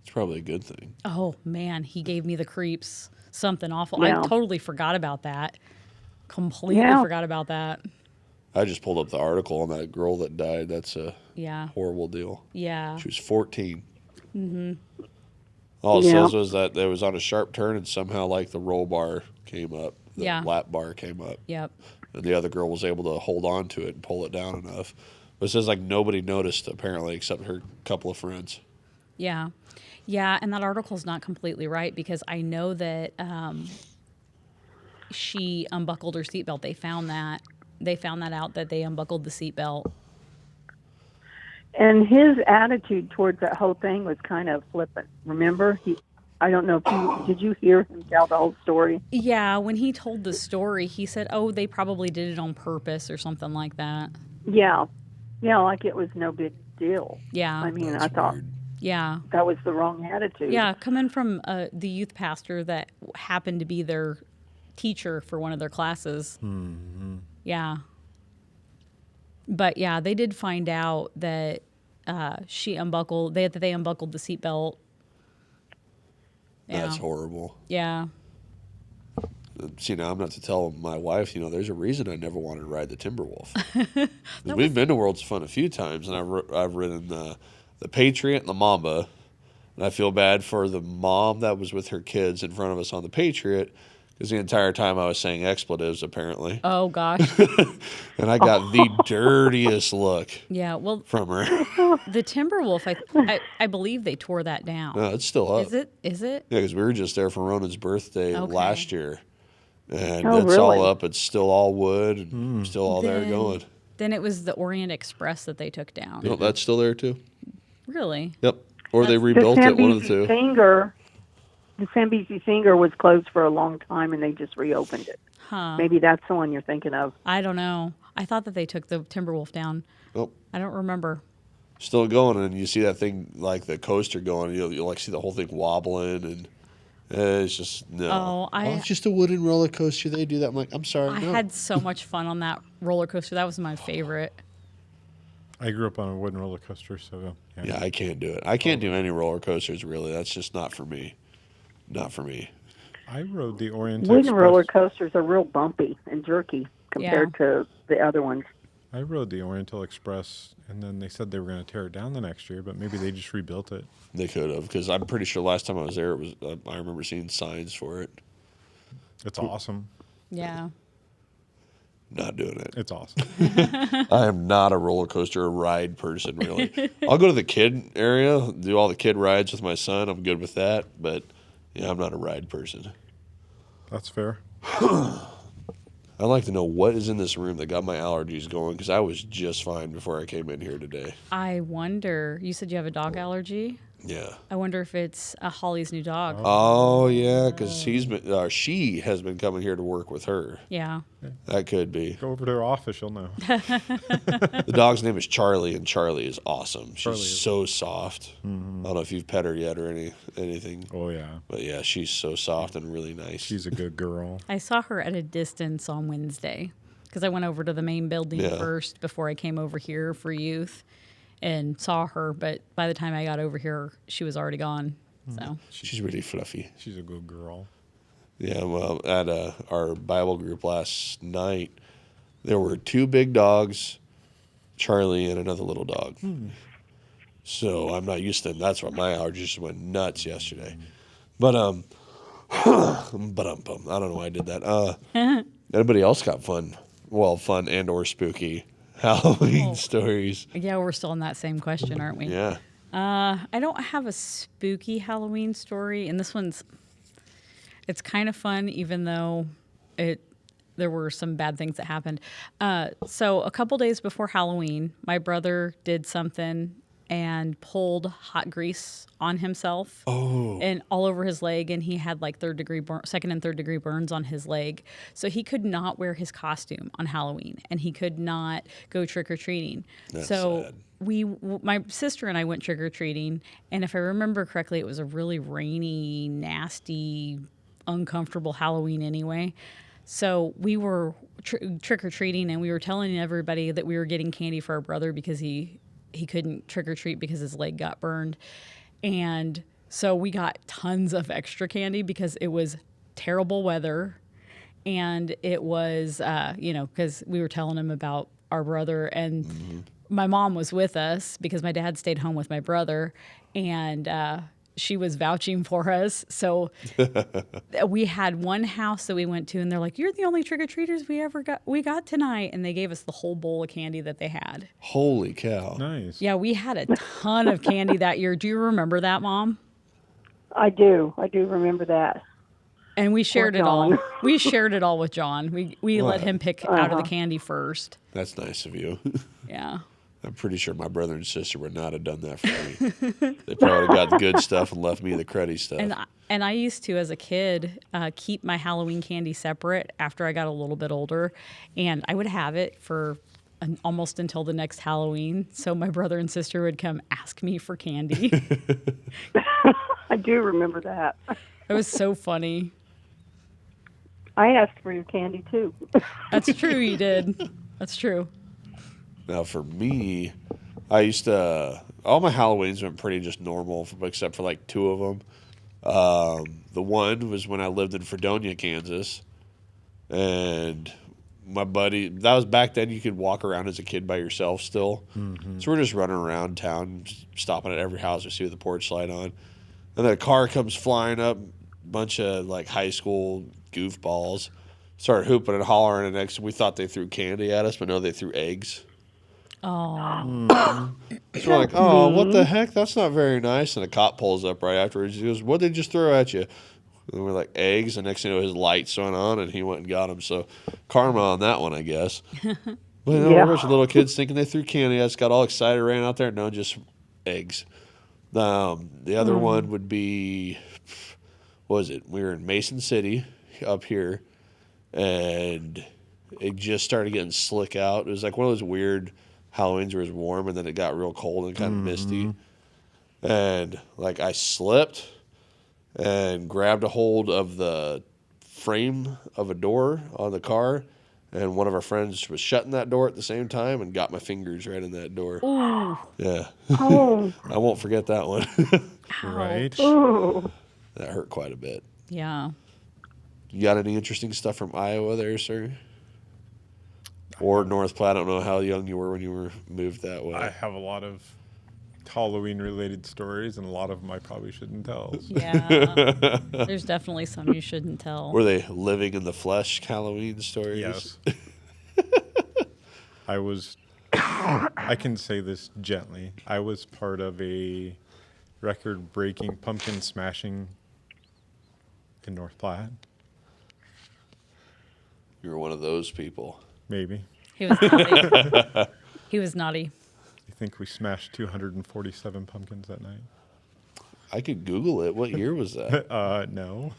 It's probably a good thing. Oh man, he gave me the creeps. Something awful. Yeah. I totally forgot about that. Completely Yeah. forgot about that. I just pulled up the article on that girl that died. That's a Yeah. horrible deal. Yeah. She was 14. All it Yeah. says was that it was on a sharp turn and somehow like the roll bar came up. The Yeah. lap bar came up. Yep. And the other girl was able to hold on to it and pull it down enough. But it says like nobody noticed apparently except her couple of friends. Yeah. Yeah, and that article's not completely right because I know that she unbuckled her seatbelt. They found that. They found that out that they unbuckled the seatbelt. And his attitude towards that whole thing was kind of flippant. Remember? I don't know if did you hear him tell the whole story? Yeah, when he told the story, he said, "Oh, they probably did it on purpose or something like that." Yeah. Yeah, like it was no big deal. Yeah. I mean, That's I thought weird. Yeah. that was the wrong attitude. Yeah, coming from the youth pastor that happened to be their teacher for one of their classes. Yeah. But yeah, they did find out that they unbuckled the seatbelt. Yeah. That's horrible. Yeah. See, now I'm not to tell my wife, there's a reason I never wanted to ride the Timberwolf. 'Cause we've been to Worlds of Fun a few times, and I've ridden the Patriot and the Mamba, and I feel bad for the mom that was with her kids in front of us on the Patriot, because the entire time I was saying expletives, apparently. Oh gosh. And I got the dirtiest look Yeah. Well, from her. the Timberwolf, I believe they tore that down. No, it's still up. Is it? Is it? Yeah, because we were just there for Ronan's birthday Okay. last year. And Oh, it's all really? up. It's still all wood and still all there Then- going. Then it was the Orient Express that they took down. No, that's still there too. Really? Yep. Or they That's- rebuilt it, one of the two. The Sam BC Singer was closed for a long time, and they just reopened it. Huh. Maybe that's the one you're thinking of. I don't know. I thought that they took the Timberwolf down. Nope. I don't remember. Still going, and you see that thing like the coaster going. You'll like see the whole thing wobbling, and it's just no. Oh, it's just a wooden roller coaster. They do that. I'm like, I'm sorry. I no. had so much fun on that roller coaster. That was my favorite. I grew up on a wooden roller coaster, so Yeah, I can't do it. I can't do any roller coasters really. That's just not for me. Not for me. I rode the Orient Wooden Express. roller coasters are real bumpy and jerky compared to the other ones. I rode the Oriental Express, and then they said they were going to tear it down the next year, but maybe they just rebuilt it. They could have, because I'm pretty sure last time I was there, it was I remember seeing signs for it. It's awesome. Yeah. Not doing it. It's awesome. I am not a roller coaster ride person, really. I'll go to the kid area, do all the kid rides with my son. I'm good with that, but yeah, I'm not a ride person. That's fair. I'd like to know what is in this room that got my allergies going, because I was just fine before I came in here today. I wonder, you said you have a dog allergy? Yeah. I wonder if it's Holly's new dog. Oh, yeah, because she has been coming here to work with her. Yeah. That could be. Go over to her office, you'll know. The dog's name is Charlie, and Charlie is awesome. She's Charlie is- so soft. I don't know if you've pet her yet or anything. Oh, yeah. But yeah, she's so soft and really nice. She's a good girl. I saw her at a distance on Wednesday because I went over to the main building Yeah. first before I came over here for youth and saw her. But by the time I got over here, she was already gone. So She's really fluffy. She's a good girl. Yeah, well, at our Bible group last night, there were 2 big dogs, Charlie and another little dog. So I'm not used to them. That's why my allergies just went nuts yesterday. But I don't know why I did that. Anybody else got fun and or spooky Halloween stories? yeah, we're still on that same question, aren't we? Yeah. I don't have a spooky Halloween story, and it's kind of fun, even though there were some bad things that happened. So a couple days before Halloween, my brother did something and pulled hot grease on himself and all over his leg, and he had like second and third degree burns on his leg. So he could not wear his costume on Halloween, and he could not go trick or treating. That's So sad. my sister and I went trick or treating, and if I remember correctly, it was a really rainy, nasty, uncomfortable Halloween anyway. So we were trick or treating, and we were telling everybody that we were getting candy for our brother because he couldn't trick or treat because his leg got burned. And so we got tons of extra candy because it was terrible weather. And it was, because we were telling him about our brother. And my mom was with us because my dad stayed home with my brother. And she was vouching for us. So we had one house that we went to, and they're like, "You're the only trick-or-treaters we got tonight." And they gave us the whole bowl of candy that they had. Holy cow. Nice. Yeah, we had a ton of candy that year. Do you remember that, Mom? I do remember that. And we shared it all. John. We shared it all with John. We let him pick out of the candy first. That's nice of you. Yeah. I'm pretty sure my brother and sister would not have done that for me. They probably would have got the good stuff and left me the cruddy stuff. And I used to, as a kid, keep my Halloween candy separate after I got a little bit older. And I would have it for almost until the next Halloween. So my brother and sister would come ask me for candy. I do remember that. It was so funny. I asked for your candy too. That's true, you did. That's true. Now, for me, I used to, all my Halloweens went pretty just normal, except for like 2 of them. The one was when I lived in Fredonia, Kansas. And my buddy, that was back then you could walk around as a kid by yourself still. So we're just running around town, just stopping at every house to see with the porch light on. And then a car comes flying up, bunch of like high school goofballs started hooping and hollering, and next we thought they threw candy at us, but no, they threw eggs. Oh. So we're like, oh, what the heck? That's not very nice. And a cop pulls up right afterwards. He goes, what did they just throw at you? And we're like, eggs. And next thing you know, his lights went on, and he went and got them. So karma on that one, I guess. But you know, Yeah. a bunch of little kids thinking they threw candy. I just got all excited, ran out there. No, just eggs. The other one would be, what was it? We were in Mason City up here, and it just started getting slick out. It was like one of those weird Halloweens where it was warm, and then it got real cold and kind of misty. And like I slipped and grabbed a hold of the frame of a door on the car, and one of our friends was shutting that door at the same time and got my fingers right in that door. Ooh. Yeah. Oh, I won't forget that one. Right? ooh. That hurt quite a bit. Yeah. You got any interesting stuff from Iowa there, sir? Or North Platte. I don't know how young you were when you were moved that way. I have a lot of Halloween-related stories, and a lot of them I probably shouldn't tell. Yeah. There's definitely some you shouldn't tell. Were they living in the flesh Halloween stories? Yes. I can say this gently. I was part of a record-breaking pumpkin smashing in North Platte. You were one of those people. Maybe. He was naughty. He was naughty. I think we smashed 247 pumpkins that night. I could Google it. What year was that? No.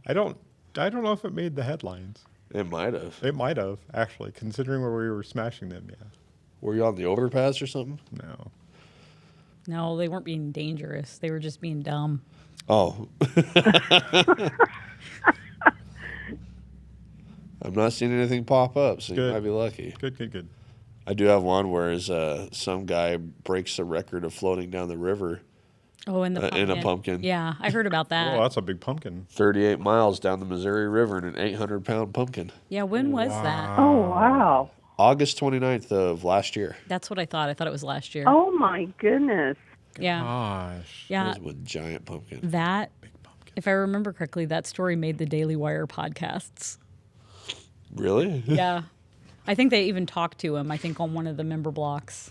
I don't know if it made the headlines. It might have. It might have, actually, considering where we were smashing them, yeah. Were you on the overpass or something? No. No, they weren't being dangerous. They were just being dumb. Oh. I'm not seeing anything pop up, so Good. you might be lucky. Good. I do have one where some guy breaks the record of floating down the river Oh, in the pumpkin. in a pumpkin. Yeah, I heard about that. Oh, that's a big pumpkin. 38 miles down the Missouri River in an 800-pound pumpkin. Yeah, when was that? Oh, wow. August 29th of last year. That's what I thought. I thought it was last year. Oh, my goodness. Yeah. Gosh. It Yeah. was one giant pumpkin. That, Big pumpkin. if I remember correctly, that story made the Daily Wire podcasts. Really? Yeah. I think they even talked to him, I think, on one of the member blocks.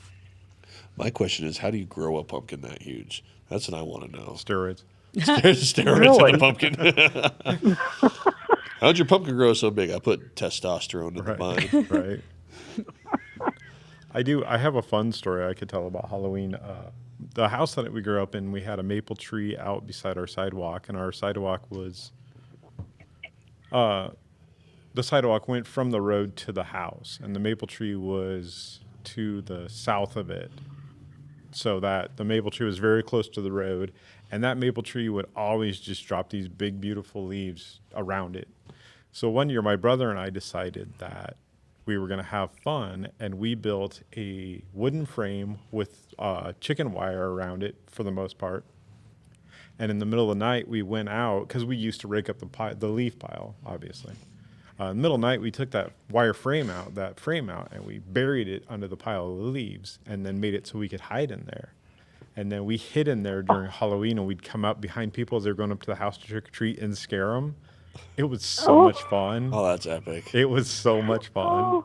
My question is, how do you grow a pumpkin that huge? That's what I want to know. Steroids. Steroids Really? in the pumpkin. How'd your pumpkin grow so big? I put testosterone in the vine. Right. I have a fun story I could tell about Halloween. The house that we grew up in, we had a maple tree out beside our sidewalk, and our sidewalk was the sidewalk went from the road to the house, and the maple tree was to the south of it, so that the maple tree was very close to the road, and that maple tree would always just drop these big, beautiful leaves around it. So one year, my brother and I decided that we were going to have fun, and we built a wooden frame with chicken wire around it for the most part. And in the middle of the night, we went out, because we used to rake up the leaf pile, obviously. In the middle of the night, we took that frame out, and we buried it under the pile of leaves, and then made it so we could hide in there. And then we hid in there during Halloween, and we'd come up behind people as they were going up to the house to trick or treat and scare them. It was so much fun. Oh, that's epic. It was so much fun. Oh,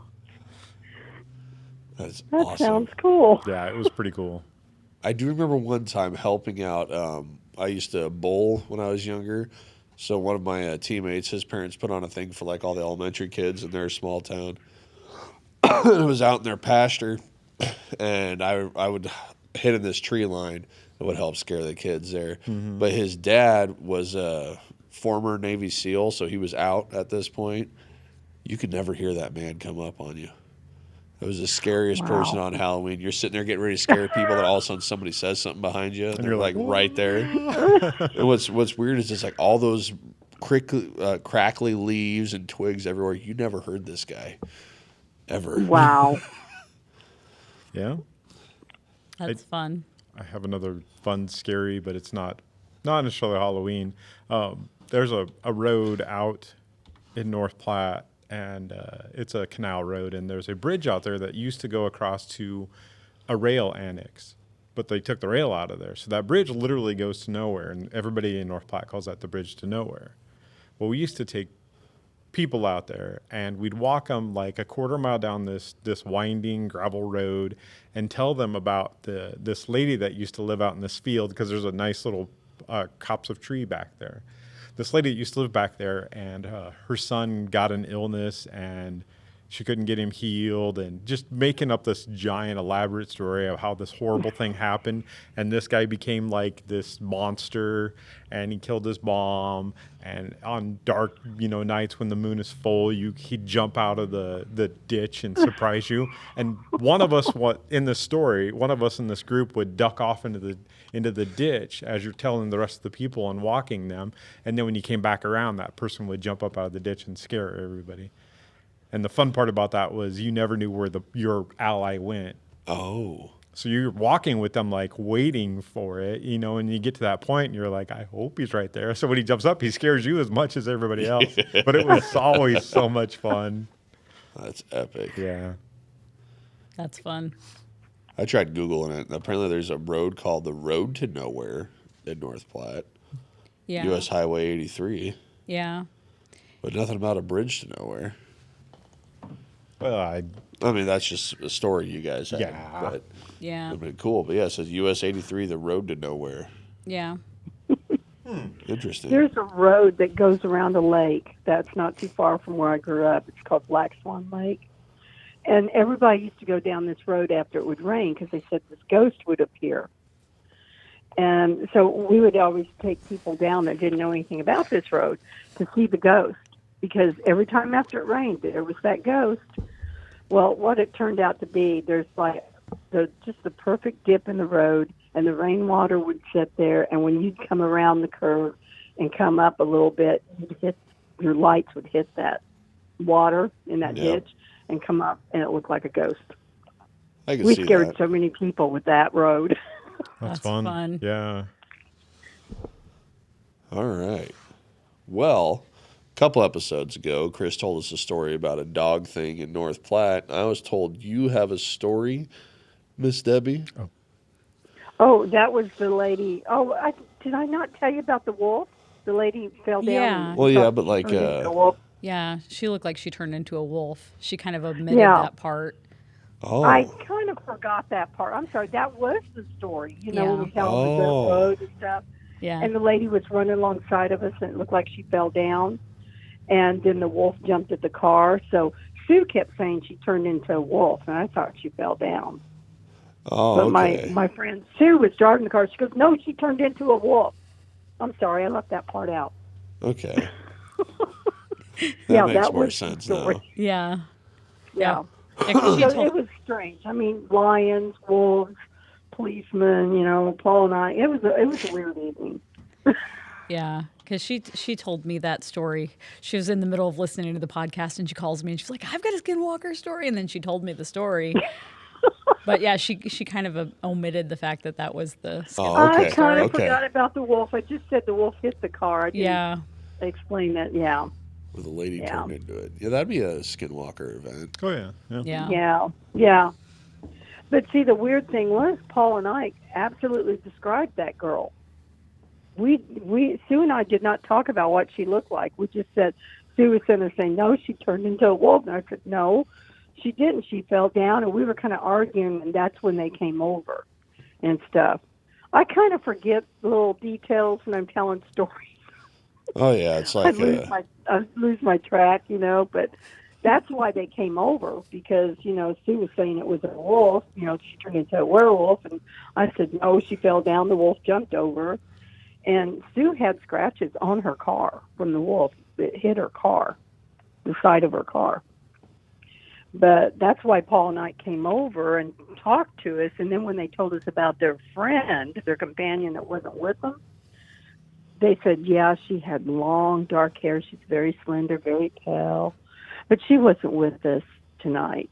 That's that awesome. sounds cool. Yeah, it was pretty cool. I do remember one time helping out. I used to bowl when I was younger. So one of my teammates, his parents put on a thing for like all the elementary kids in their small town. It was out in their pasture, and I would hit in this tree line that would help scare the kids there. Mm-hmm. But his dad was a former Navy SEAL, so he was out at this point. You could never hear that man come up on you. It was the scariest person on Halloween. You're sitting there getting ready to scare people, and all of a sudden somebody says something behind you, and they're you're like like, right there. And what's weird is it's like all those crackly leaves and twigs everywhere. You never heard this guy ever. Wow. Yeah. That's fun. I have another fun, scary, but it's not necessarily Halloween. There's a road out in North Platte, and it's a canal road, and there's a bridge out there that used to go across to a rail annex, but they took the rail out of there. So that bridge literally goes to nowhere, and everybody in North Platte calls that the bridge to nowhere. Well, we used to take people out there, and we'd walk them like a quarter mile down this winding gravel road and tell them about this lady that used to live out in this field, because there's a nice little copse of tree back there. This lady that used to live back there, and her son got an illness, and she couldn't get him healed, and just making up this giant elaborate story of how this horrible thing happened, and this guy became like this monster, and he killed his mom, and on dark nights when the moon is full, he'd jump out of the ditch and surprise you. And one of us in this group would duck off into the ditch as you're telling the rest of the people and walking them, and then when you came back around, that person would jump up out of the ditch and scare everybody. And the fun part about that was you never knew where your ally went. Oh. So you're walking with them, like waiting for it, and you get to that point and you're like, I hope he's right there. So when he jumps up, he scares you as much as everybody else. But it was always so much fun. That's epic. Yeah. That's fun. I tried Googling it. Apparently, there's a road called the Road to Nowhere in North Platte, Yeah. U.S. Highway 83, Yeah. but nothing about a bridge to nowhere. Well, I mean, that's just a story you guys had. Yeah. But Yeah. it'd been cool. But yeah, it says U.S. 83, the Road to Nowhere. Yeah. Interesting. There's a road that goes around a lake that's not too far from where I grew up. It's called Black Swan Lake. And everybody used to go down this road after it would rain because they said this ghost would appear. And so we would always take people down that didn't know anything about this road to see the ghost, because every time after it rained, there was that ghost. Well, what it turned out to be, there's like just the perfect dip in the road, and the rainwater would sit there, and when you'd come around the curve and come up a little bit, your lights would hit that water in that ditch and come up, and it looked like a ghost. I can We see scared that. so many people with that road. that's fun. fun. Yeah. All right. Well, a couple episodes ago, Chris told us a story about a dog thing in North Platte. I was told you have a story, Miss Debbie. Oh, that was the lady. Oh, did I not tell you about the wolf? The lady fell down. Yeah. And Well, yeah, thought but she like, turned into a wolf. Yeah. She looked like she turned into a wolf. She kind of omitted Yeah. that part. oh, I kind of forgot that part. I'm sorry. That was the story. When we found the dirt road and stuff. Yeah. And the lady was running alongside of us, and it looked like she fell down. And then the wolf jumped at the car. So Sue kept saying she turned into a wolf, and I thought she fell down. But okay. my friend Sue was driving the car. She goes, no, she turned into a wolf. I'm sorry, I left that part out. Okay. Yeah, makes that more was the sense story. now. Yeah. Yeah. Yeah, 'cause she So told- it was strange. I mean, lions, wolves, policemen. Paul and I. It was a weird evening. Yeah, because she told me that story. She was in the middle of listening to the podcast, and she calls me, and she's like, "I've got a skinwalker story," and then she told me the story. But yeah, she kind of omitted the fact that was the skinwalker okay. I kind of Okay. forgot about the wolf. I just said the wolf hit the car. I didn't explain that. Yeah. Where the lady Yeah. turned into it. Yeah, that'd be a skinwalker event. Oh, yeah. Yeah. Yeah. Yeah. But see, the weird thing was, Paul and I absolutely described that girl. We Sue and I did not talk about what she looked like. We just said, Sue was sitting there saying, no, she turned into a wolf. And I said, no, she didn't. She fell down, and we were kind of arguing, and that's when they came over and stuff. I kind of forget little details when I'm telling stories. Oh yeah, it's I like lose my track, but that's why they came over, because, Sue was saying it was a wolf, she turned into a werewolf, and I said, no, she fell down, the wolf jumped over, and Sue had scratches on her car from the wolf that hit her car, the side of her car. But that's why Paul and I came over and talked to us, and then when they told us about their friend, their companion that wasn't with them, they said, yeah, she had long, dark hair. She's very slender, very pale. But she wasn't with us tonight.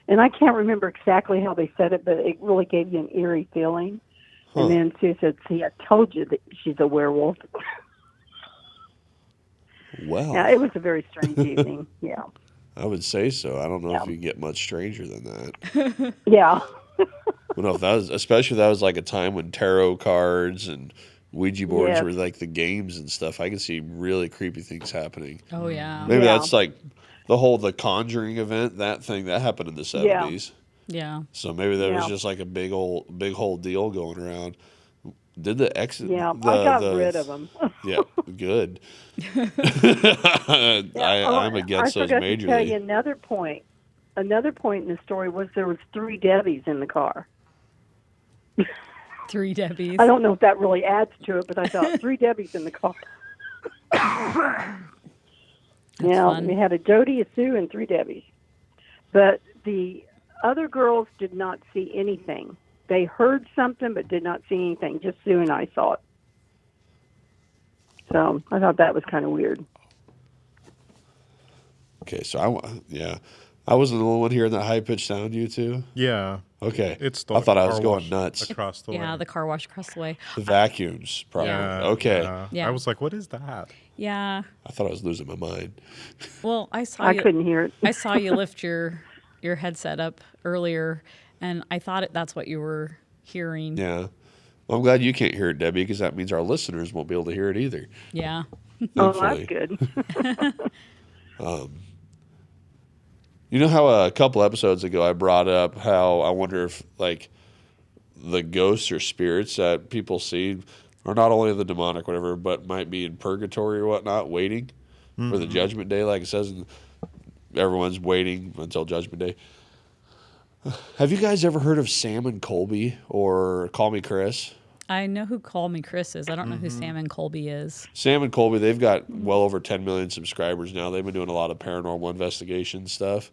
And I can't remember exactly how they said it, but it really gave you an eerie feeling. Huh. And then Sue said, see, I told you that she's a werewolf. well. Yeah, it was a very strange evening. Yeah. I would say so. I don't know Yeah. if you get much stranger than that. Yeah. I don't know if that was, especially if that was like a time when tarot cards and Ouija boards Yes. were like the games and stuff. I could see really creepy things happening. Oh yeah. Maybe Yeah. that's like the Conjuring event, that thing that happened in the 70s. Yeah. So maybe there was Yeah. just like a big whole deal going around. Did the exit? Yeah. I got rid of them. Yeah, good. I'm against I those forgot to tell you majorly. another point. Another point in the story was there was 3 Debbies in the car. 3 Debbies. I don't know if that really adds to it, but I thought 3 Debbies in the car. fun. We had a Jody, a Sue, and 3 Debbies. But the other girls did not see anything. They heard something but did not see anything. Just Sue and I saw it. So I thought that was kind of weird. Okay, so I wasn't the only one hearing that high pitched sound. You too? Yeah. Okay. It's the I thought I was car going wash nuts. across the way. Yeah, the car wash across the way. The vacuums, probably. Yeah. Okay. Yeah. Yeah. I was like, what is that? Yeah. I thought I was losing my mind. Well, I saw I you. couldn't hear it. I saw you lift your headset up earlier, and I thought that's what you were hearing. Yeah. Well, I'm glad you can't hear it, Debbie, because that means our listeners won't be able to hear it either. Yeah. Oh, Thankfully. that's good. You know how a couple episodes ago I brought up how I wonder if, like, the ghosts or spirits that people see are not only the demonic, whatever, but might be in purgatory or whatnot, waiting for the judgment day, like it says. Everyone's waiting until judgment day. Have you guys ever heard of Sam and Colby or Call Me Chris? I know who Call Me Chris is. I don't know who Sam and Colby is. Sam and Colby, they've got well over 10 million subscribers now. They've been doing a lot of paranormal investigation stuff.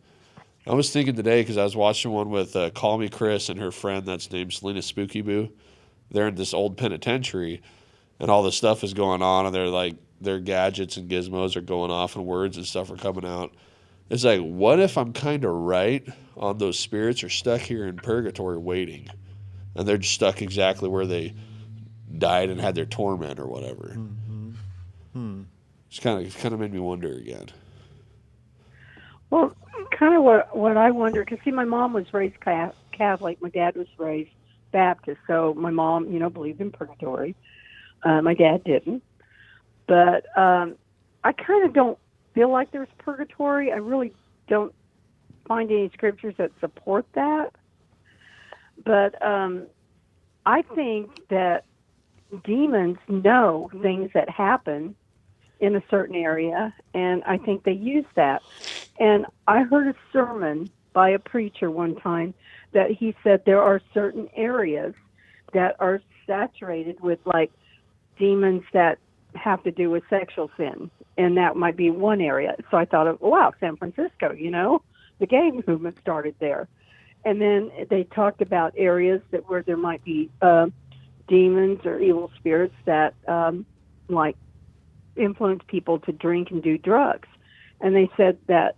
I was thinking today, because I was watching one with Call Me Chris and her friend that's named Selena Spooky Boo. They're in this old penitentiary, and all this stuff is going on, and they're like, their gadgets and gizmos are going off, and words and stuff are coming out. It's like, what if I'm kind of right on those spirits are stuck here in purgatory waiting, and they're just stuck exactly where they died and had their torment or whatever. It's kind of made me wonder again. Well, kind of what I wonder, because see, my mom was raised Catholic, my dad was raised Baptist, so my mom, believed in purgatory. My dad didn't, but I kind of don't feel like there's purgatory. I really don't find any scriptures that support that. But I think that demons know things that happen in a certain area, and I think they use that. And I heard a sermon by a preacher one time that he said there are certain areas that are saturated with, like, demons that have to do with sexual sin, and that might be one area. So I thought of, wow, San Francisco, the gay movement started there. And then they talked about areas where there might be demons or evil spirits that like influence people to drink and do drugs. And they said that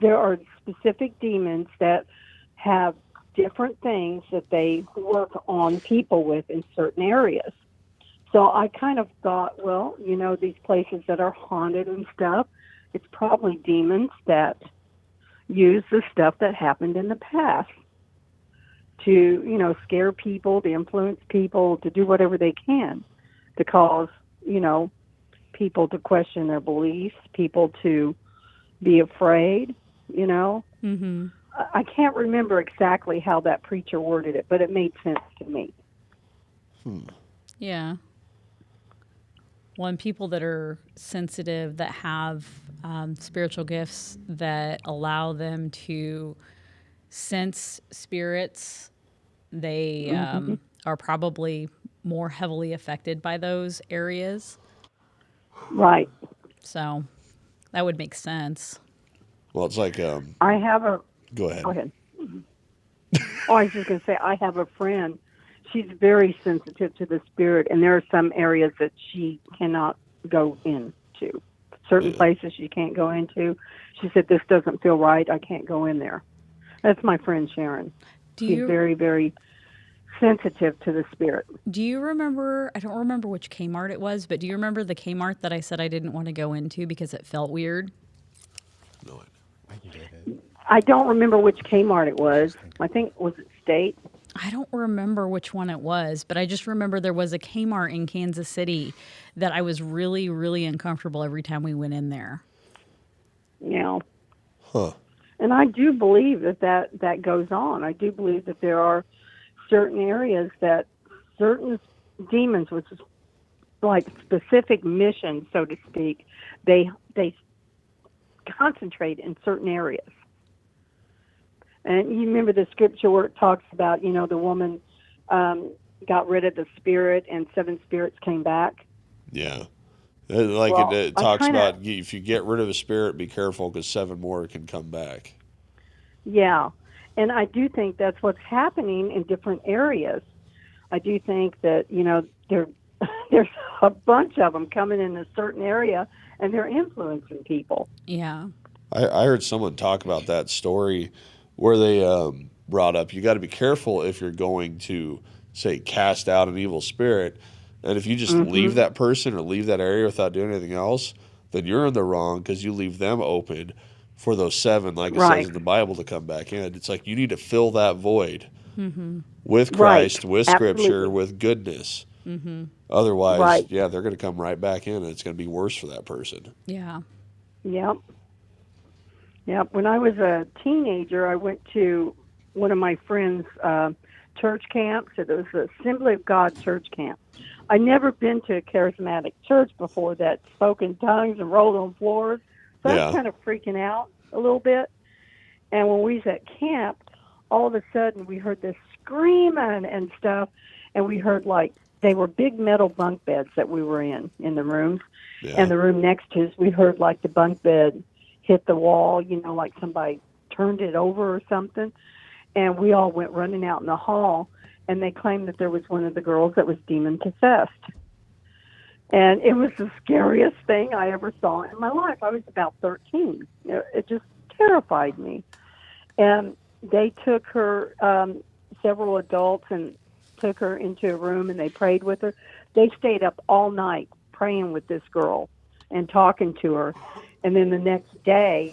there are specific demons that have different things that they work on people with in certain areas. So I kind of thought, well, these places that are haunted and stuff, it's probably demons that use the stuff that happened in the past to, scare people, to influence people, to do whatever they can to cause, people to question their beliefs, people to be afraid, Mm-hmm. I can't remember exactly how that preacher worded it, but it made sense to me. Yeah. Well, and people that are sensitive, that have spiritual gifts that allow them to sense spirits, they are probably more heavily affected by those areas. Right. So that would make sense. Well, it's like, I have a... go ahead. Go ahead. Oh, I was just going to say, I have a friend. She's very sensitive to the spirit, and there are some areas that she cannot go into. Certain places she can't go into. She said, this doesn't feel right. I can't go in there. That's my friend Sharon. She's very, very sensitive to the spirit. Do you remember, I don't remember which Kmart it was, but do you remember the Kmart that I said I didn't want to go into because it felt weird? No, I get it. I don't remember which Kmart it was. I think, was it State? I don't remember which one it was, but I just remember there was a Kmart in Kansas City that I was really, really uncomfortable every time we went in there. Yeah. Huh. And I do believe that goes on. I do believe that there are certain areas that certain demons, which is like specific missions, so to speak, they concentrate in certain areas. And you remember the scripture where it talks about, the woman got rid of the spirit and 7 spirits came back. Yeah. Well, it talks about if you get rid of a spirit, be careful because 7 more can come back. Yeah. And I do think that's what's happening in different areas. I do think that, there's a bunch of them coming in a certain area and they're influencing people. Yeah. I heard someone talk about that story where they brought up you got to be careful if you're going to, say, cast out an evil spirit. And if you just leave that person or leave that area without doing anything else, then you're in the wrong because you leave them open for those 7, like it Right. says in the Bible, to come back in. It's like you need to fill that void with Right. Christ, with Scripture, Absolutely. with goodness. Otherwise, Right. yeah, they're going to come right back in, and it's going to be worse for that person. Yeah. Yep. Yep. When I was a teenager, I went to one of my friends' church camps. It was the Assembly of God church camp. I'd never been to a charismatic church before that spoke in tongues and rolled on floors. So I Yeah. was kind of freaking out a little bit. And when we was at camp, all of a sudden we heard this screaming and stuff. And we heard like they were big metal bunk beds that we were in the rooms. Yeah. And the room next to us, we heard like the bunk bed hit the wall, like somebody turned it over or something. And we all went running out in the hall, and they claimed that there was one of the girls that was demon possessed. And it was the scariest thing I ever saw in my life. I was about 13. It just terrified me. And they took her, several adults, and took her into a room, and they prayed with her. They stayed up all night praying with this girl and talking to her. And then the next day,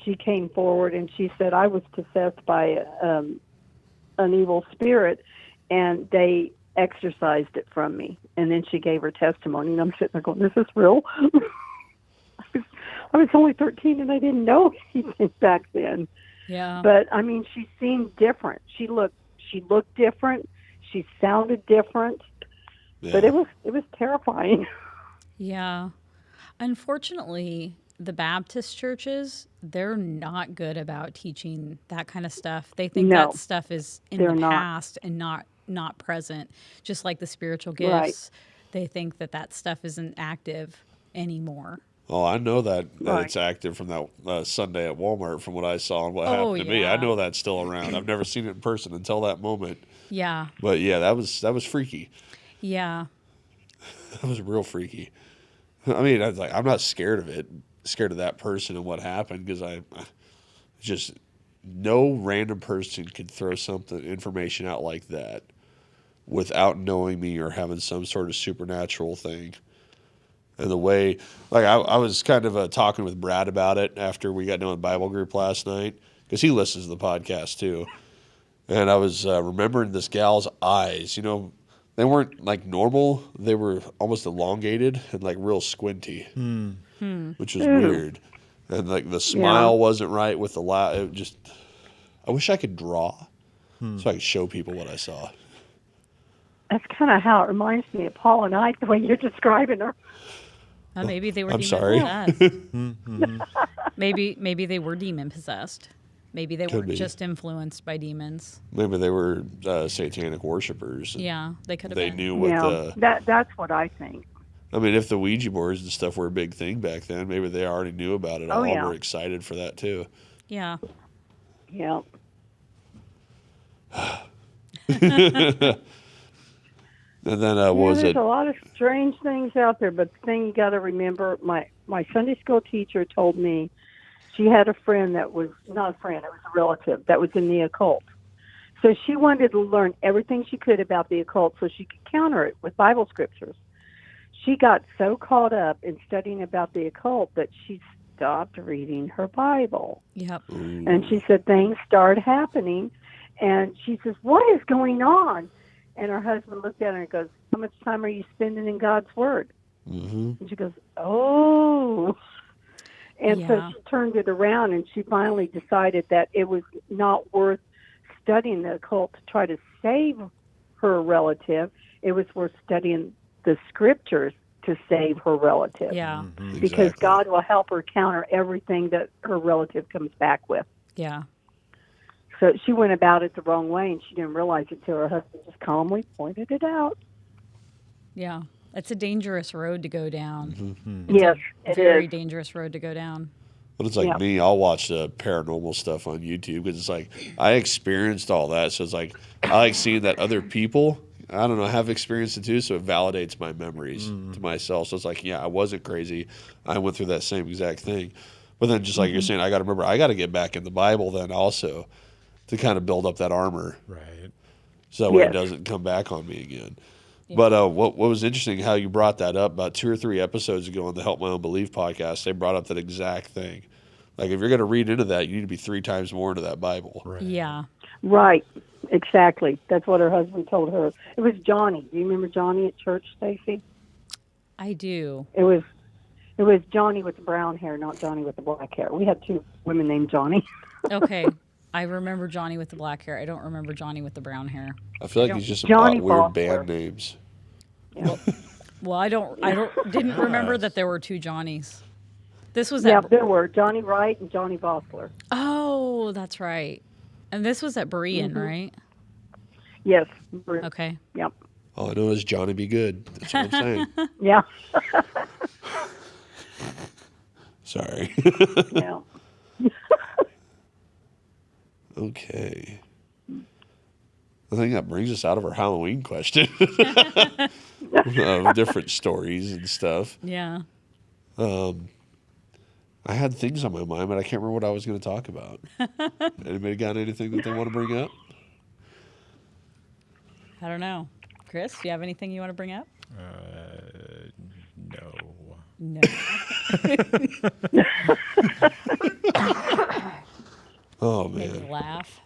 she came forward and she said, I was possessed by an evil spirit, and they exorcised it from me. And then she gave her testimony, and I'm sitting there going, this is real? I was only 13 and I didn't know anything back then. Yeah. But I mean, she seemed different. She looked different. She sounded different. Yeah. But it was terrifying. Yeah. Unfortunately, the Baptist churches, they're not good about teaching that kind of stuff. They think No, that stuff is in they're the not. past and not present. Just like the spiritual gifts, Right. they think that stuff isn't active anymore. Oh, I know that Right. it's active from that Sunday at Walmart from what I saw and what Oh, happened to me. I yeah. know that's still around. I've never seen it in person until that moment. Yeah. But yeah, that was freaky. Yeah. That was real freaky. I mean, I was like, I'm not scared of it, scared of that person and what happened, because I just, no random person could throw information out like that without knowing me or having some sort of supernatural thing. And the way, like, I was kind of talking with Brad about it after we got done with Bible group last night, because he listens to the podcast too. And I was remembering this gal's eyes. They weren't like normal. They were almost elongated and like real squinty, which was weird. And like the smile wasn't right with the It just, I wish I could draw so I could show people what I saw. That's kind of how it reminds me of Paul and I, the way you're describing her. Maybe they were I'm demon sorry. possessed. Maybe they were demon possessed. Maybe they Could weren't be. just influenced by demons. Maybe they were satanic worshipers. And Yeah, they could have they been. knew what That's what I think. I mean, if the Ouija boards and stuff were a big thing back then, maybe they already knew about it all and were excited for that too. Yeah. Yeah. And then what was there's it? a lot of strange things out there, but the thing you got to remember, my Sunday school teacher told me she had a friend that was not a friend, it was a relative that was in the occult. So she wanted to learn everything she could about the occult so she could counter it with Bible scriptures. She got so caught up in studying about the occult that she stopped reading her Bible. Yep. And she said things started happening, and she says, what is going on? And her husband looked at her and goes, how much time are you spending in God's Word? Mm-hmm. And she goes, oh. And so Yeah. she turned it around, and she finally decided that it was not worth studying the occult to try to save her relative. It was worth studying the scriptures to save her relative. Yeah. Because Exactly. God will help her counter everything that her relative comes back with. Yeah. So she went about it the wrong way, and she didn't realize it until her husband just calmly pointed it out. Yeah. It's a dangerous road to go down. Yes, it Very is. dangerous road to go down. But it's like Yeah. me, I'll watch the paranormal stuff on YouTube because it's like I experienced all that. So it's like I like seeing that other people, I don't know, I have experienced it too, so it validates my memories to myself. So it's like, yeah, I wasn't crazy. I went through that same exact thing. But then just like you're saying, I got to remember, I got to get back in the Bible then also to kind of build up that armor. Right. So that way it Yes. doesn't come back on me again. But what was interesting, how you brought that up about 2 or 3 episodes ago on the Help My Own Belief podcast, they brought up that exact thing. Like, if you're going to read into that, you need to be 3 times more into that Bible. Right. Yeah. Right. Exactly. That's what her husband told her. It was Johnny. Do you remember Johnny at church, Stacie? I do. It was Johnny with the brown hair, not Johnny with the black hair. We had 2 women named Johnny. Okay. I remember Johnny with the black hair. I don't remember Johnny with the brown hair. I feel like don't- he's just Johnny about weird Foster. band names. Well, I didn't remember that there were 2 Johnnies. This was Yeah, at there were Johnny Wright and Johnny Vossler. Oh, that's right. And this was at Berean, right? Yes. Okay. Yep. All I know is Johnny be good. That's what I'm saying. Yeah. Sorry. Yeah. Okay. I think that brings us out of our Halloween question of different stories and stuff. Yeah. I had things on my mind, but I can't remember what I was going to talk about. Anybody got anything that they want to bring up? I don't know. Chris, do you have anything you want to bring up? No. No. Oh, Made me man. laugh.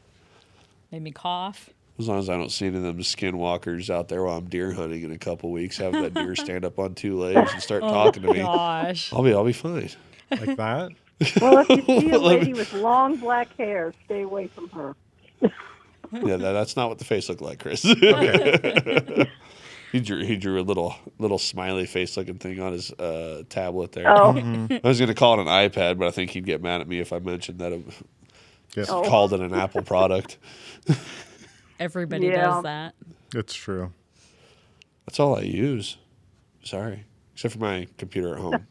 Made me cough. As long as I don't see any of them skinwalkers out there while I'm deer hunting in a couple weeks, have that deer stand up on 2 legs and start talking to me, Gosh. I'll be fine. Like that? Well, if you see a lady with long black hair, stay away from her. Yeah, that's not what the face looked like, Chris. Okay. He drew a little smiley face looking thing on his tablet there. Oh. I was going to call it an iPad, but I think he'd get mad at me if I mentioned that it Yes, Oh. called it an Apple product. Everybody Yeah. does that. it's true. That's all I use. Sorry, except for my computer at home.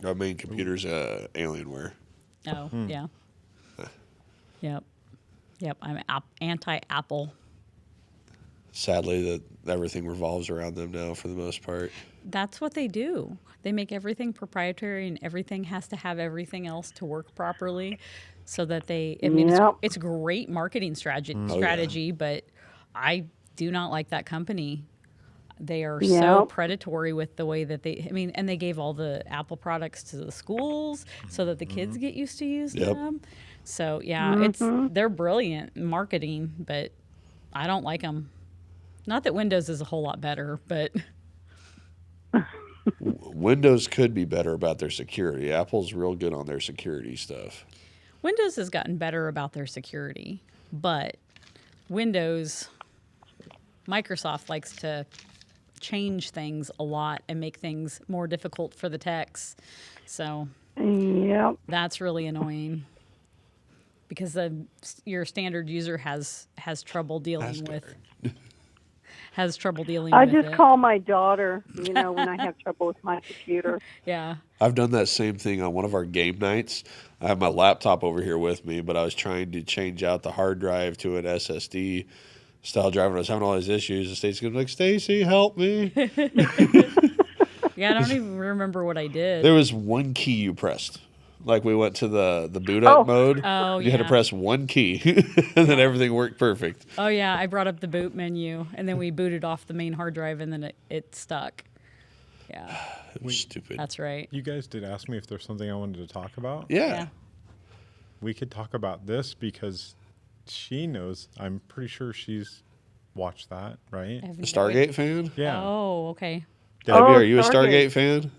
Our main computer's Alienware. Oh, yeah. Yep. Yep. I'm anti-Apple. Sadly, that everything revolves around them now for the most part. That's what they do. They make everything proprietary, and everything has to have everything else to work properly, so that they. I mean, Yep. it's great marketing strategy, but I do not like that company. They are so Yep. predatory with the way that they. I mean, and they gave all the Apple products to the schools so that the kids get used to using Yep. them. So yeah, they're brilliant in marketing, but I don't like them. Not that Windows is a whole lot better, but Windows could be better about their security. Apple's real good on their security stuff. Windows has gotten better about their security. But Microsoft likes to change things a lot and make things more difficult for the techs. So Yep. that's really annoying because your standard user has trouble dealing with I with just it. call my daughter, when I have trouble with my computer. Yeah. I've done that same thing on one of our game nights. I have my laptop over here with me, but I was trying to change out the hard drive to an SSD style drive, and I was having all these issues. And Stacey's going to be like, Stacie, help me. Yeah, I don't even remember what I did. There was one key you pressed. Like we went to the boot up mode. Oh, You had to yeah. press one key, and then everything worked perfect. Oh yeah, I brought up the boot menu and then we booted off the main hard drive and then it stuck. Yeah, It was stupid. that's right. You guys did ask me if there's something I wanted to talk about. Yeah. We could talk about this because she knows. I'm pretty sure she's watched that, right? I have A no Stargate fan? Yeah. Oh, okay. Debbie, Oh, are you a Stargate. Stargate fan?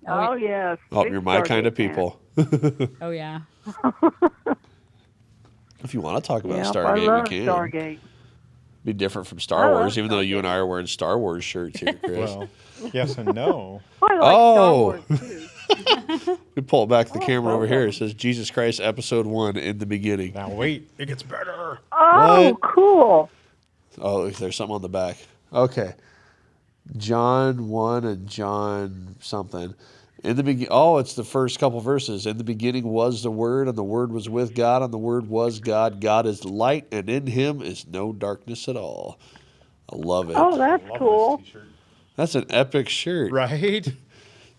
Oh, yes. Oh, Big you're my kind of Stargate fan. people. Oh yeah. If you want to talk about Yep, I Stargate, love we can. Stargate. Be different from Star I love Wars, even though you Stargate. and I are wearing Star Wars shirts here, Chris. Well, yes and no. I like Oh. Star Wars, too. We pull back the Oh, camera over okay. here. It says Jesus Christ, Episode 1 in the beginning. Now wait, it gets better. Oh, What? cool. Oh, there's something on the back. Okay. John 1 and John something. In the beginning, it's the first couple verses. In the beginning was the Word, and the Word was with God, and the Word was God. God is light, and in him is no darkness at all. I love it. Oh, that's Love cool. this t-shirt. That's an epic shirt. Right?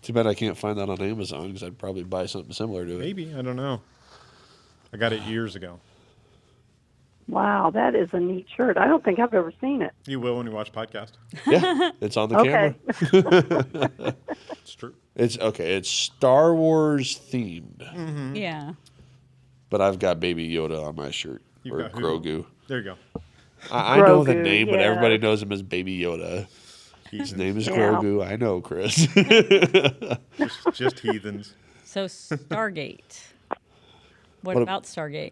Too bad I can't find that on Amazon because I'd probably buy something similar to it. Maybe. I don't know. I got it years ago. Wow, that is a neat shirt. I don't think I've ever seen it. You will when you watch podcast. Yeah, it's on the Okay. camera. It's true. It's okay. It's Star Wars themed, Yeah. but I've got Baby Yoda on my shirt You've or got who? Grogu. There you go. I know the Grogu, name, but yeah. everybody knows him as Baby Yoda. His name is Yeah. Grogu. I know, Chris. Just heathens. So Stargate. What What- about Stargate?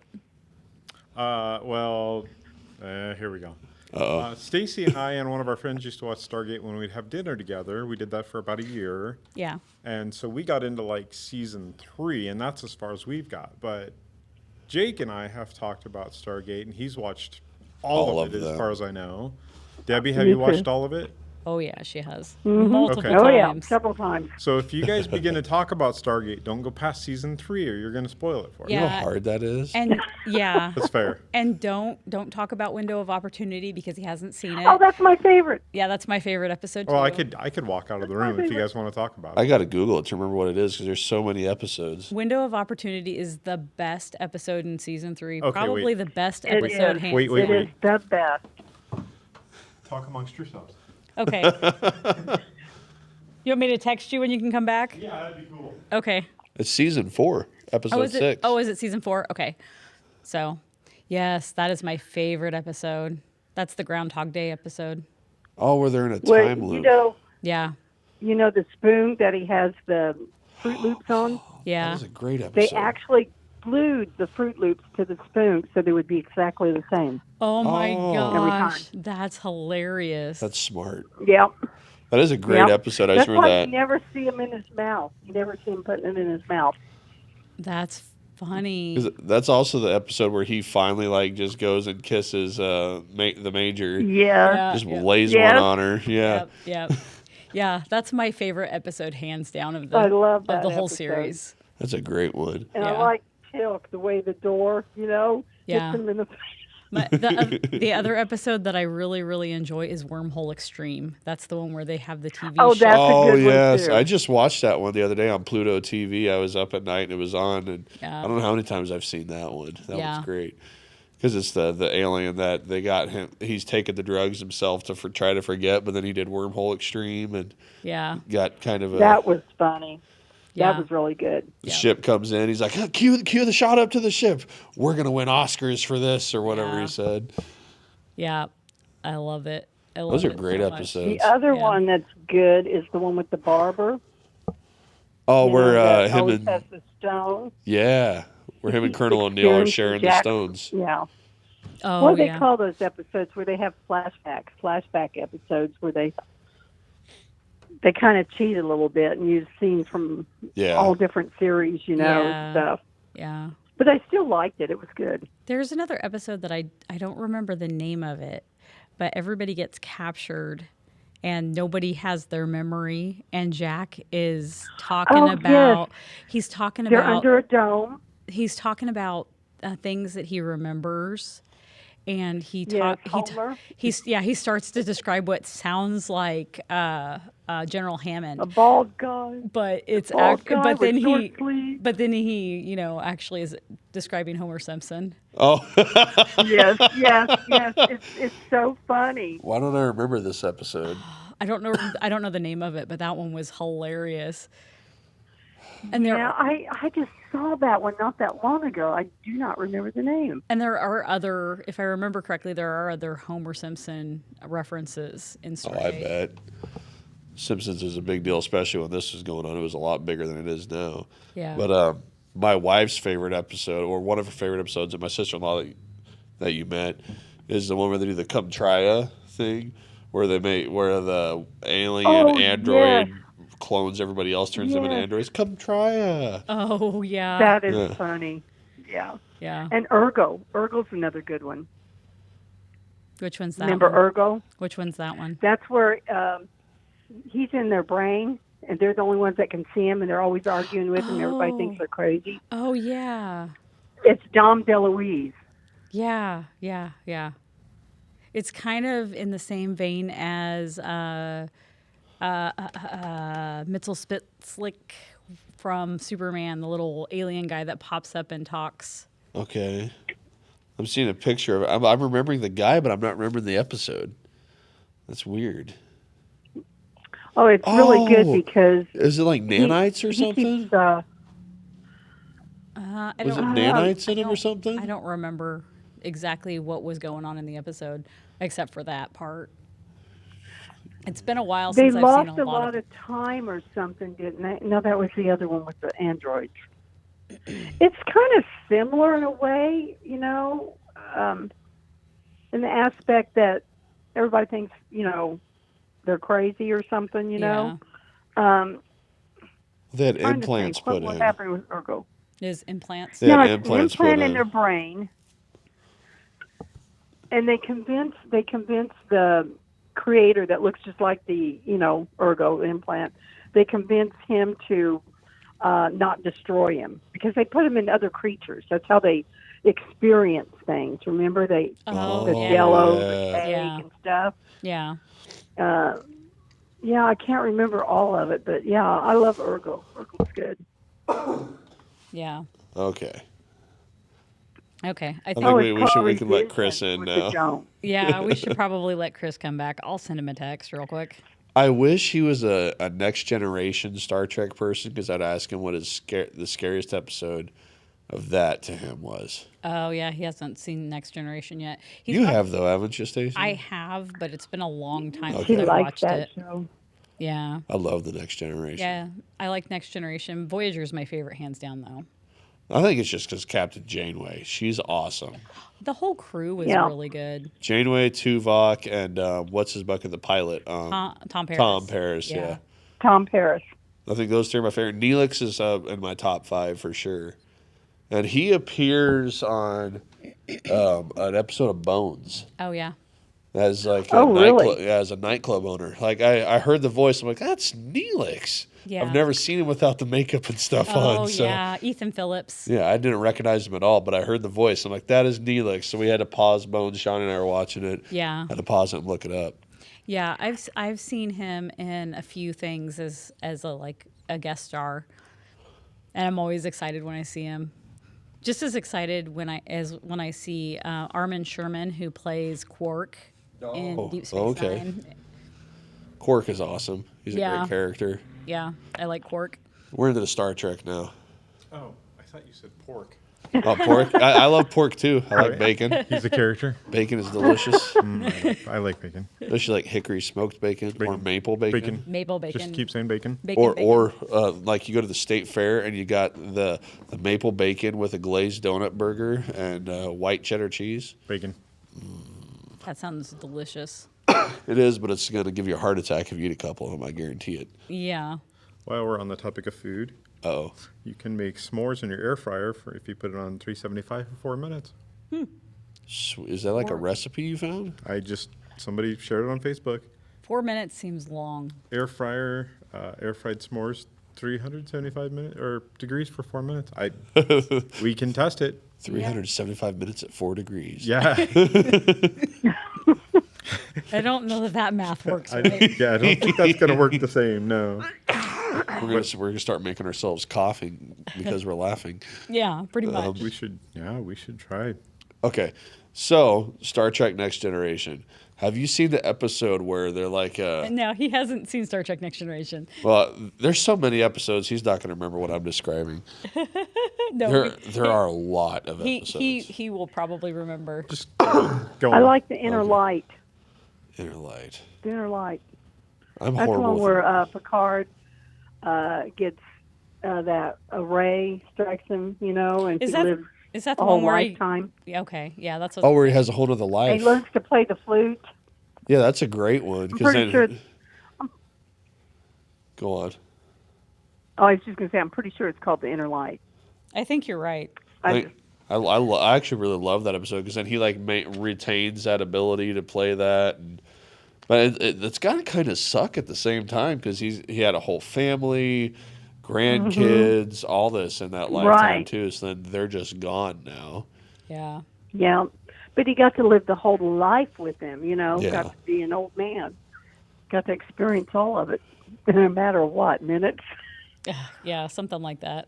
Here we go. Uh-oh. Stacie and I and one of our friends used to watch Stargate when we'd have dinner together. We did that for about a year. Yeah. And so we got into like season 3, and that's as far as we've got. But Jake and I have talked about Stargate, and he's watched all of it them. as far as I know. Debbie, have Me you watched too. all of it? Oh yeah, she has multiple Okay. Oh, yeah, times. several times. So if you guys begin to talk about Stargate, don't go past season 3 or you're going to spoil it for You you. know Yeah. how hard that is? And yeah, That's fair. and don't talk about Window of Opportunity because he hasn't seen it. Oh, that's my favorite. Yeah, that's my favorite episode too. Well, I could walk out of the room if you guys want to talk about I it. got to Google it to remember what it is because there's so many episodes. Window of Opportunity is the best episode in season 3. Okay, Probably wait. the best It episode. is. hands Wait, It down. is the best. Talk amongst yourselves. Okay. You want me to text you when you can come back? Yeah, that'd be cool. Okay. It's season 4, episode Oh, is 6. it? Oh, is it season 4? Okay. So, yes, that is my favorite episode. That's the Groundhog Day episode. Oh, where they're in a Well, time loop. Yeah. you know the spoon that he has the Fruit Loops on? That Yeah. is a great They episode. actually glued the Fruit Loops to the spoon so they would be exactly the same. Oh my Oh. Every gosh, that's hilarious. That's smart. Yep. That is a great Yep. episode. I That's just remember why that. you never see him in his mouth. You never see him putting it in his mouth. That's funny. 'Cause that's also the episode where he finally like just goes and kisses the major. Yeah. Just Yeah. lays Yes. one on her. Yeah. Yep, yep. Yeah, that's my favorite episode, hands down, of the I love of that the whole episode. series. That's a great one. And Yeah. I like Tilk, the way the door, Yeah. hits him in the face. The other episode that I really, really enjoy is Wormhole Extreme. That's the one where they have the TV Oh, show. that's a Oh good one, yes, too. I just watched that one the other day on Pluto TV. I was up at night and it was on, and Yeah. I don't know how many times I've seen that one. That Yeah. one's great because it's the alien that they got him. He's taken the drugs himself to try to forget, but then he did Wormhole Extreme and Yeah, got kind of a. That was funny. yeah. That was really good. The ship comes in. He's like, cue the shot up to the ship. We're gonna win Oscars for this or whatever Yeah. he said. Yeah, I love it. I love Those are it great so much. episodes. The other Yeah. one that's good is the one with the barber. Oh, you where know, that him always and has the stone. where him and Colonel O'Neill are Experience sharing the Jack- stones. Yeah. Oh, What do they yeah. call those episodes where they have flashback episodes where they kind of cheat a little bit and use scenes from Yeah. all different series, and Yeah. stuff. Yeah. But I still liked it. It was good. There's another episode that I don't remember the name of it, but everybody gets captured and nobody has their memory, and Jack is talking Oh, yes. about he's talking They're about under a dome. he's talking about things that he remembers, and he Yes, talk Homer. he starts to describe what sounds like General Hammond, A bald guy. but it's Bald guy but then with short he sleeves. but then he actually is describing Homer Simpson. Oh, Yes. It's so funny. why don't I remember this episode? I don't know the name of it, but that one was hilarious. And there Yeah, I just saw that one not that long ago. I do not remember the name. and there are other, if I remember correctly, there are other Homer Simpson references in Oh, Stargate. I bet. Simpsons is a big deal, especially when this was going on. It was a lot bigger than it is now. Yeah. But my wife's favorite episode, or one of her favorite episodes, and my sister-in-law that you met, is the one where they do the "Come Try thing, where the alien Oh, android yes. clones everybody else, turns them into Yes. androids. Come try Oh yeah. That is Yeah. funny. Yeah. yeah. And Ergo. Ergo's another good one. Which one's that? Remember one? Ergo? Which one's that one? That's where he's in their brain, and they're the only ones that can see him, and they're always arguing with him. Everybody Oh. thinks they're crazy. Oh yeah. It's Dom DeLuise. Yeah. Yeah. Yeah. It's kind of in the same vein as Mitchell Spitzlick from Superman, the little alien guy that pops up and talks. Okay. I'm seeing a picture of it. I'm remembering the guy, but I'm not remembering the episode. That's weird. Oh, it's really good because Is it like nanites or he something? keeps, Was it nanites in him or something? I don't remember exactly what was going on in the episode, except for that part. It's been a while they since I've lost seen a lot of of time or something, didn't they? No, that was the other one with the androids. It's kind of similar in a way, in the aspect that everybody thinks, they're crazy or something, Yeah. They had Trying to implants think, put what in. happened with Ergo? Is implants. They had Yeah, it's an implants put implant in in. their brain, and they convince the creator that looks just like the Ergo implant. They convince him to not destroy him because they put him in other creatures. That's how they experience things. Remember, the Yeah. jello, yeah. the egg, Yeah. and stuff. Yeah. Yeah, I can't remember all of it, but yeah, I love Ergo. Ergo's good. Yeah. Okay. Okay. I I think. think it's we called can let Chris Resistance in with now. the Jones. Yeah, we should probably let Chris come back. I'll send him a text real quick. I wish he was a next generation Star Trek person because I'd ask him what the scariest episode of that to him was. Oh yeah, he hasn't seen Next Generation yet. You have though, haven't you, Stacie? I have, but it's been a long time Okay. She since I've likes watched that it. show. Yeah. I love the Next Generation. Yeah, I like Next Generation. Voyager's my favorite, hands down, though. I think it's just because Captain Janeway. She's awesome. The whole crew was Yeah. really good. Janeway, Tuvok, and what's his bucket? The pilot. Tom Paris. Tom Paris, yeah. Tom Paris. I think those three are my favorite. Neelix is in my top 5 for sure. And he appears on an episode of Bones Oh yeah. as like a Oh, really? nightclub, as a nightclub owner. Like I heard the voice. I'm like, that's Neelix. Yeah. I've never seen him without the makeup and stuff Oh on. So yeah, Ethan Phillips. yeah, I didn't recognize him at all, but I heard the voice. I'm like, that is Neelix. So we had to pause Bones. Sean and I were watching it. Yeah. Had to pause it and look it up. Yeah, I've seen him in a few things as a guest star, and I'm always excited when I see him. Just as excited when I see Armin Sherman, who plays Quark in Deep Space okay. Nine. Quark is awesome. He's a Yeah. great character. Yeah, I like Quark. We're into the Star Trek now. Oh, I thought you said pork. Oh, pork. I love pork too. I like Right. bacon. He's a character. Bacon is delicious. I like bacon. Especially like hickory smoked bacon, or maple bacon. Bacon. Maple bacon. Just keep saying bacon. Bacon, bacon. Or like you go to the state fair and you got the maple bacon with a glazed donut burger and white cheddar cheese. Bacon. That sounds delicious. It is, but it's going to give you a heart attack if you eat a couple of them. I guarantee it. Yeah. While we're on the topic of food, Oh, you can make s'mores in your air fryer if you put it on 375 for 4 minutes. is that like a recipe you found? Somebody shared it on Facebook. 4 minutes seems long. Air fryer, air fried s'mores, 375 degrees for 4 minutes. We can test it. 375 minutes at 4 degrees. Yeah. I don't know that math works I right. don't think that's gonna work the same. No. We're gonna start making ourselves coughing because we're laughing. Yeah, pretty much. We should try. Okay, so Star Trek Next Generation. Have you seen the episode where they're like, No, he hasn't seen Star Trek Next Generation. well, there's so many episodes, he's not going to remember what I'm describing. No, There are a lot of he episodes. he will probably remember. Just go on. I like the Inner Light. Inner Light. The Inner Light. I'm That's the horrible. one where Picard gets that array strikes him, and Is he that lives is that a the whole one where he, lifetime. yeah, okay, yeah, that's what. Oh, where he has a whole other And life. he learns to play the flute. Yeah, that's a great one. I'm pretty sure. Go on. Oh, I was just going to say, I'm pretty sure it's called the Inner Light. I think you're right. I actually really love that episode because then he like retains that ability to play that, but it's got to kind of suck at the same time because he had a whole family, grandkids, all this in that lifetime Right. too. So then they're just gone now. Yeah. Yeah, But he got to live the whole life with them, Yeah. got to be an old man. Got to experience all of it in a matter of what, minutes? Yeah, something like that.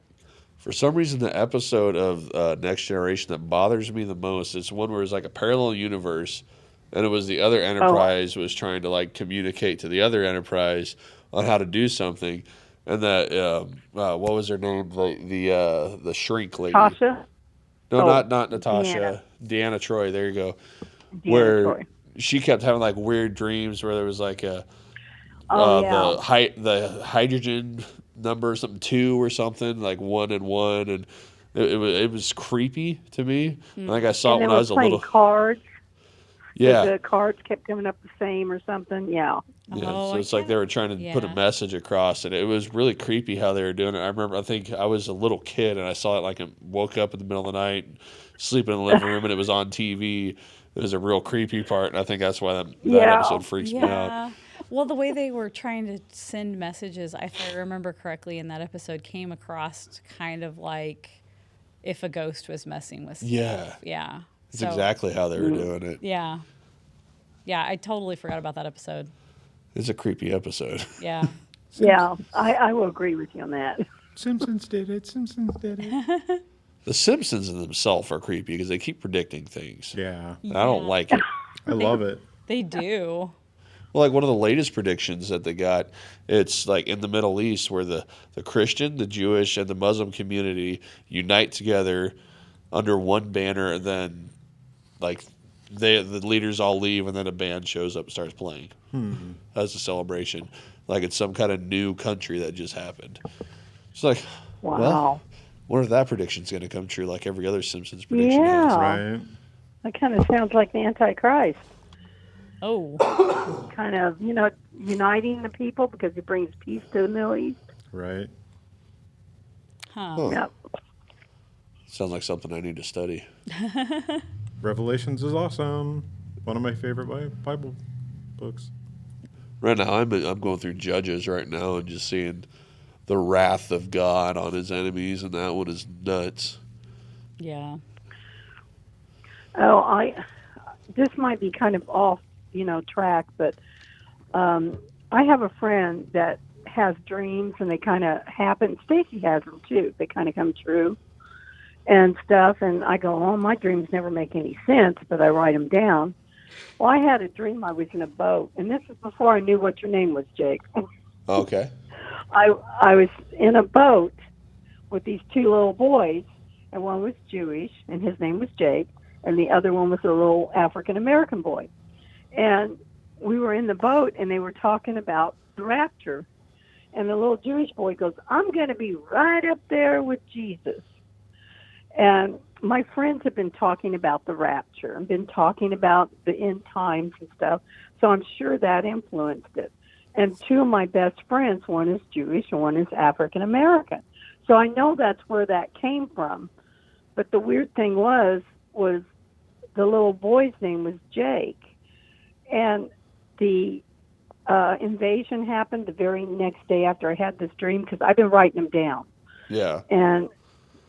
For some reason, the episode of Next Generation that bothers me the most is one where it's like a parallel universe, and it was the other Enterprise was trying to like communicate to the other Enterprise on how to do something, and that what was her name? The shrink lady. Tasha? No, Oh, not Natasha. Deanna Troy. There you go. Deanna Where Troy. she kept having like weird dreams where there was like Oh, yeah. the hydrogen number something 2 or something like 1 and 1, and it was creepy to me. Like I saw And it they when I were was a playing little. cards. Yeah. The cards kept coming up the same or something. Yeah. Yeah, Oh, so it's like they were trying to put a yeah. message across, and it was really creepy how they were doing it. I think I was a little kid, and I saw it like I woke up in the middle of the night, sleeping in the living room, and it was on TV. It was a real creepy part, and I think that's why that Yeah. episode freaks me out. Yeah. Well, the way they were trying to send messages, if I remember correctly, in that episode, came across kind of like if a ghost was messing with stuff. Yeah. Yeah. That's exactly how they were doing it. Yeah. Yeah, I totally forgot about that episode. It's a creepy episode. Yeah. Yeah. I will agree with you on that. Simpsons did it. Simpsons did it. The Simpsons in themselves are creepy because they keep predicting things. Yeah. And I don't like it. I love it. They do. Well, like one of the latest predictions that they got, it's like in the Middle East where the Christian, the Jewish, and the Muslim community unite together under one banner, and then like the leaders all leave, and then a band shows up and starts playing as a celebration, like it's some kind of new country that just happened. It's like, Wow. well, what if that prediction's going to come true, like every other Simpsons prediction has? Yeah. Right. That kind of sounds like the Antichrist. Oh. Kind of, uniting the people because it brings peace to the Middle East. Right. Huh. Huh. Yep. Sounds like something I need to study. Revelations is awesome. One of my favorite Bible books. Right now, I'm going through Judges right now and just seeing the wrath of God on his enemies, and that one is nuts. Yeah. Oh, this might be kind of off, track, but I have a friend that has dreams, and they kind of happen. Stacie has them too. They kind of come true and stuff. And I go, oh, my dreams never make any sense, but I write them down. Well, I had a dream I was in a boat, and this is before I knew what your name was, Jake. Okay. I was in a boat with these 2 little boys, and one was Jewish, and his name was Jake, and the other one was a little African-American boy. And we were in the boat, and they were talking about the rapture. And the little Jewish boy goes, I'm going to be right up there with Jesus. And my friends have been talking about the rapture and been talking about the end times and stuff, so I'm sure that influenced it. And 2 of my best friends, one is Jewish and one is African-American. So I know that's where that came from. But the weird thing was the little boy's name was Jake. And the invasion happened the very next day after I had this dream, because I've been writing them down. Yeah. And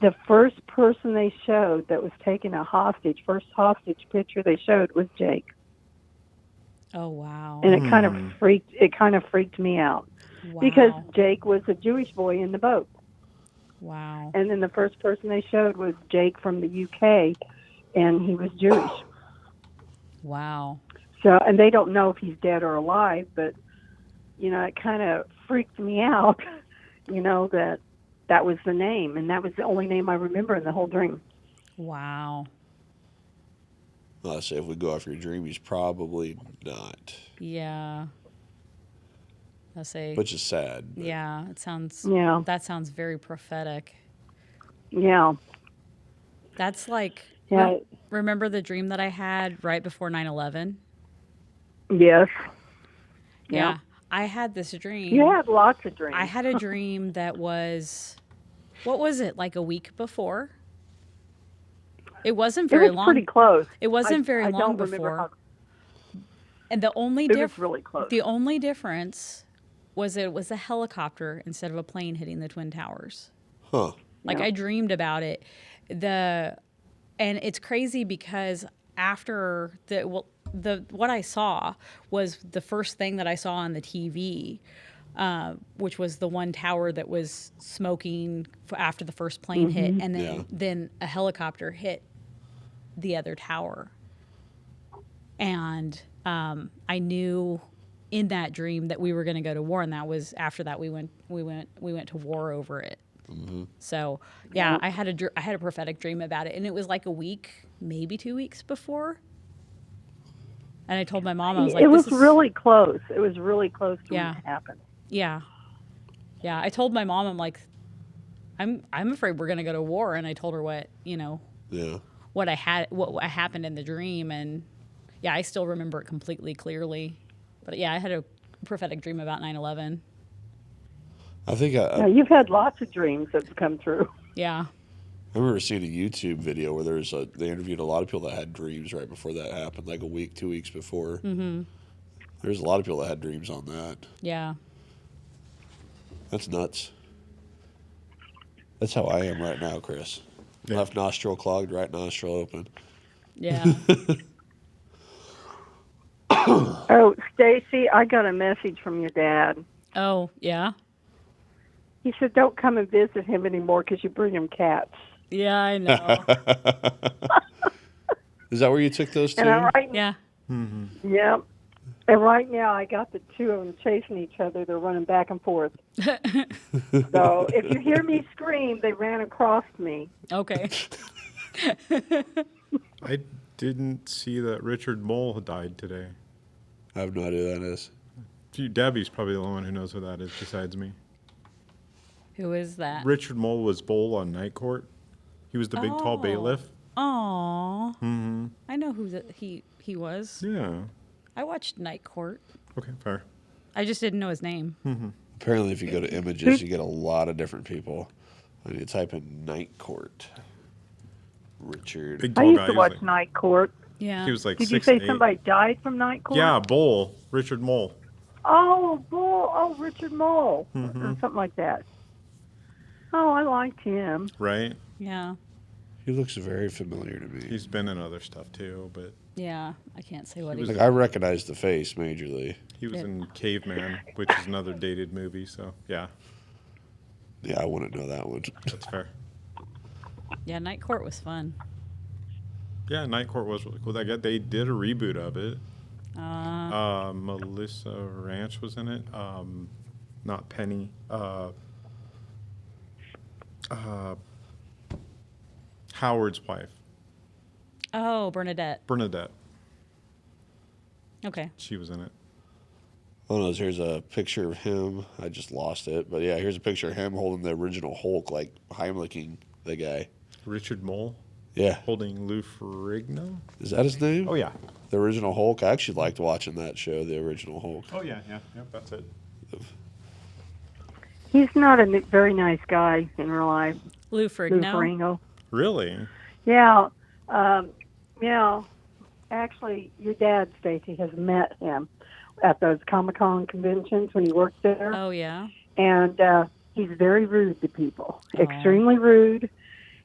the first person they showed that was taking a hostage, first hostage picture they showed was Jake. Oh, wow. And it kind of freaked me out. Wow. Because Jake was a Jewish boy in the boat. Wow. And then the first person they showed was Jake from the UK, and he was Jewish. Wow. So, and they don't know if he's dead or alive, but, it kind of freaked me out, that was the name, and that was the only name I remember in the whole dream. Wow. Well, I say if we go off your dream, he's probably not. Yeah. I say. Which is sad. But. Yeah, it sounds. Yeah. That sounds very prophetic. Yeah. That's like. Yeah. Remember the dream that I had right before 9/11? Yes. Yeah. I had this dream. You had lots of dreams. I had a dream that was, what was it, like a week before? It wasn't very long. It was pretty close. It wasn't very I long don't remember before. how, And the only it was really close. The only difference was it was a helicopter instead of a plane hitting the Twin Towers. Huh. Like Yeah. I dreamed about it. And it's crazy because after what I saw was the first thing that I saw on the TV, which was the one tower that was smoking after the first plane hit, and then a helicopter hit the other tower. And I knew in that dream that we were going to go to war, and that was after that we went to war over it. So yeah, I had a prophetic dream about it, and it was like a week, maybe 2 weeks before. And I told my mom, I was like, it was really close. It was really close to when it happened. Yeah. I told my mom, I'm like, I'm afraid we're going to go to war. And I told her what happened in the dream. And yeah, I still remember it completely clearly. But yeah, I had a prophetic dream about 9/11. I think you've had lots of dreams that's come true. Yeah. I remember seeing a YouTube video where they interviewed a lot of people that had dreams right before that happened, like a week, 2 weeks before. Mm-hmm. There's a lot of people that had dreams on that. Yeah. That's nuts. That's how I am right now, Chris. Yeah. Left nostril clogged, right nostril open. Yeah. Oh, Stacie, I got a message from your dad. Oh, yeah? He said, don't come and visit him anymore because you bring him cats. Yeah, I know. Is that where you took those two? Yeah. Mm-hmm. Yep. And right now, I got the two of them chasing each other. They're running back and forth. So if you hear me scream, they ran across me. Okay. I didn't see that Richard Mole died today. I have no idea who that is. Debbie's probably the only one who knows who that is besides me. Who is that? Richard Mole was Bull on Night Court. He was the big, tall bailiff. Oh. Mm-hmm. I know who he was. Yeah. I watched Night Court. Okay, fair. I just didn't know his name. Mm-hmm. Apparently, if you go to images, you get a lot of different people. I need to type in Night Court. Richard. Big I tall used guy. to watch Night Court. Yeah. He was like Did 6'8". you say somebody died from Night Court? Yeah, Bull. Richard Mole. Oh, Bull. Oh, Richard Mole. Mm-hmm. Or something like that. Oh, I liked him. Right? Yeah. He looks very familiar to me. He's been in other stuff too, but Yeah. I can't say what he was- was. Like, I recognize the face majorly. he was Yeah. in Caveman, which is another dated movie, so yeah, Yeah, I wouldn't know that one. that's fair. Yeah, Night Court was fun. Yeah, Night Court was really cool. They did a reboot of it. Melissa Ranch was in it. Not Penny. Howard's wife, Oh, Bernadette. Bernadette. Okay. She was in it. Oh no, here's a picture of him. I just lost it. But yeah, here's a picture of him holding the original Hulk, like Heimlicking the guy. Richard Mole Yeah. holding Lou Ferrigno. Is that his name? Oh yeah. The original Hulk? I actually liked watching that show, the original Hulk. Oh yeah, yeah, yep. That's it. He's not a very nice guy in real life. Lou Lou Ferrigno. Ferrigno. Really? Yeah. Yeah. Actually, your dad, Stacie, has met him at those Comic-Con conventions when he worked there. Oh, yeah. And he's very rude to people. Aw. Extremely rude.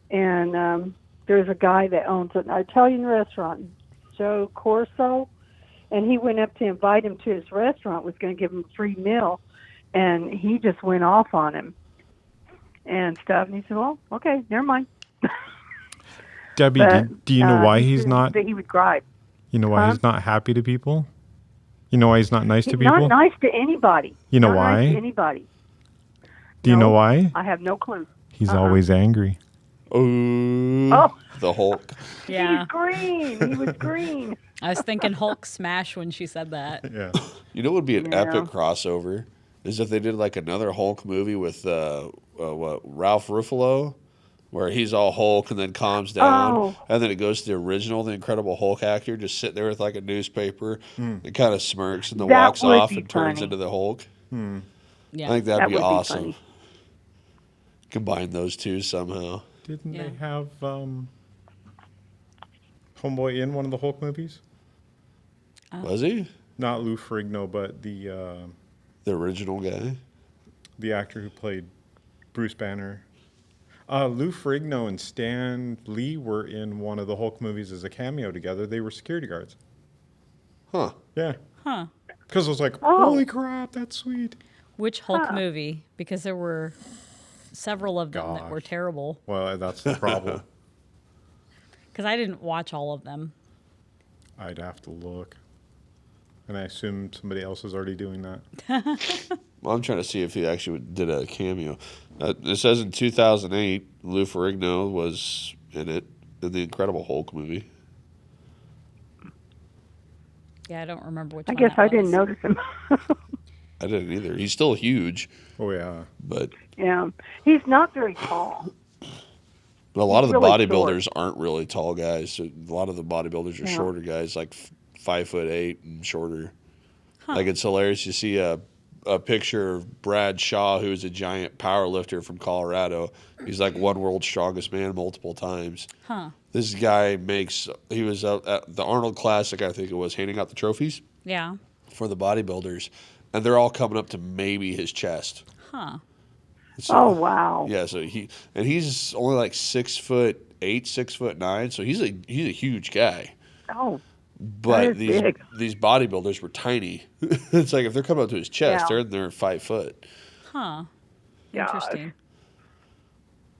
And there's a guy that owns an Italian restaurant, Joe Corso, and he went up to invite him to his restaurant, was going to give him a free meal, and he just went off on him and stuff. And he said, well, okay, never mind. Debbie, But, do you know why he he's said not? that he would gripe. You know why Huh? he's not happy to people? You know why he's not nice to He's people? not nice to anybody. You know Not why? Nice to anybody. Do you No. know why? I have no clue. He's always angry. Ooh. Oh. The Hulk. Yeah. He's green. He was green. I was thinking Hulk smash when she said that. Yeah. You know what would be an Yeah. epic crossover? Is if they did like another Hulk movie with Ralph Ruffalo, where he's all Hulk and then calms down, Oh. and then it goes to the original, the Incredible Hulk actor, just sitting there with like a newspaper and kind of smirks and then That walks would off be and turns funny. into the Hulk. Yeah. I think that'd That be would be awesome. funny. Combine those two somehow. Didn't Yeah. they have Homeboy in one of the Hulk movies? Was he Not Lou Ferrigno, but the the original guy? actor who played Bruce Banner. Lou Ferrigno and Stan Lee were in one of the Hulk movies as a cameo together. They were security guards. Huh. Yeah. Huh. Because I was like, Oh. holy crap, that's sweet. Which Hulk Huh. movie? Because there were several of them that were Gosh. terrible. Well, that's the problem. Because I didn't watch all of them. I'd have to look. And I assume somebody else is already doing that. Well, I'm trying to see if he actually did a cameo. It says in 2008, Lou Ferrigno was in it, in the Incredible Hulk movie. Yeah, I don't remember which I one guess that I didn't was. notice him. I didn't either. He's still huge, Oh, yeah. but Yeah. He's not very tall. a lot of the really bodybuilders aren't really tall guys. So a lot of the bodybuilders are Yeah. shorter guys, like 5'8" and shorter. Huh. Like, it's hilarious. You see a picture of Brad Shaw, who's a giant power lifter from Colorado. He's like one world's strongest man multiple times. Huh. This guy he was out at the Arnold Classic, I think it was, handing out the trophies Yeah. for the bodybuilders, and they're all coming up to maybe his chest. Huh. So, Oh, wow. yeah, so he's only like 6'8", 6'9", so he's a huge guy. Oh, But That is big. these bodybuilders were tiny. It's like if they're coming up to his chest, Yeah. they're 5 foot. Huh. gosh. Interesting.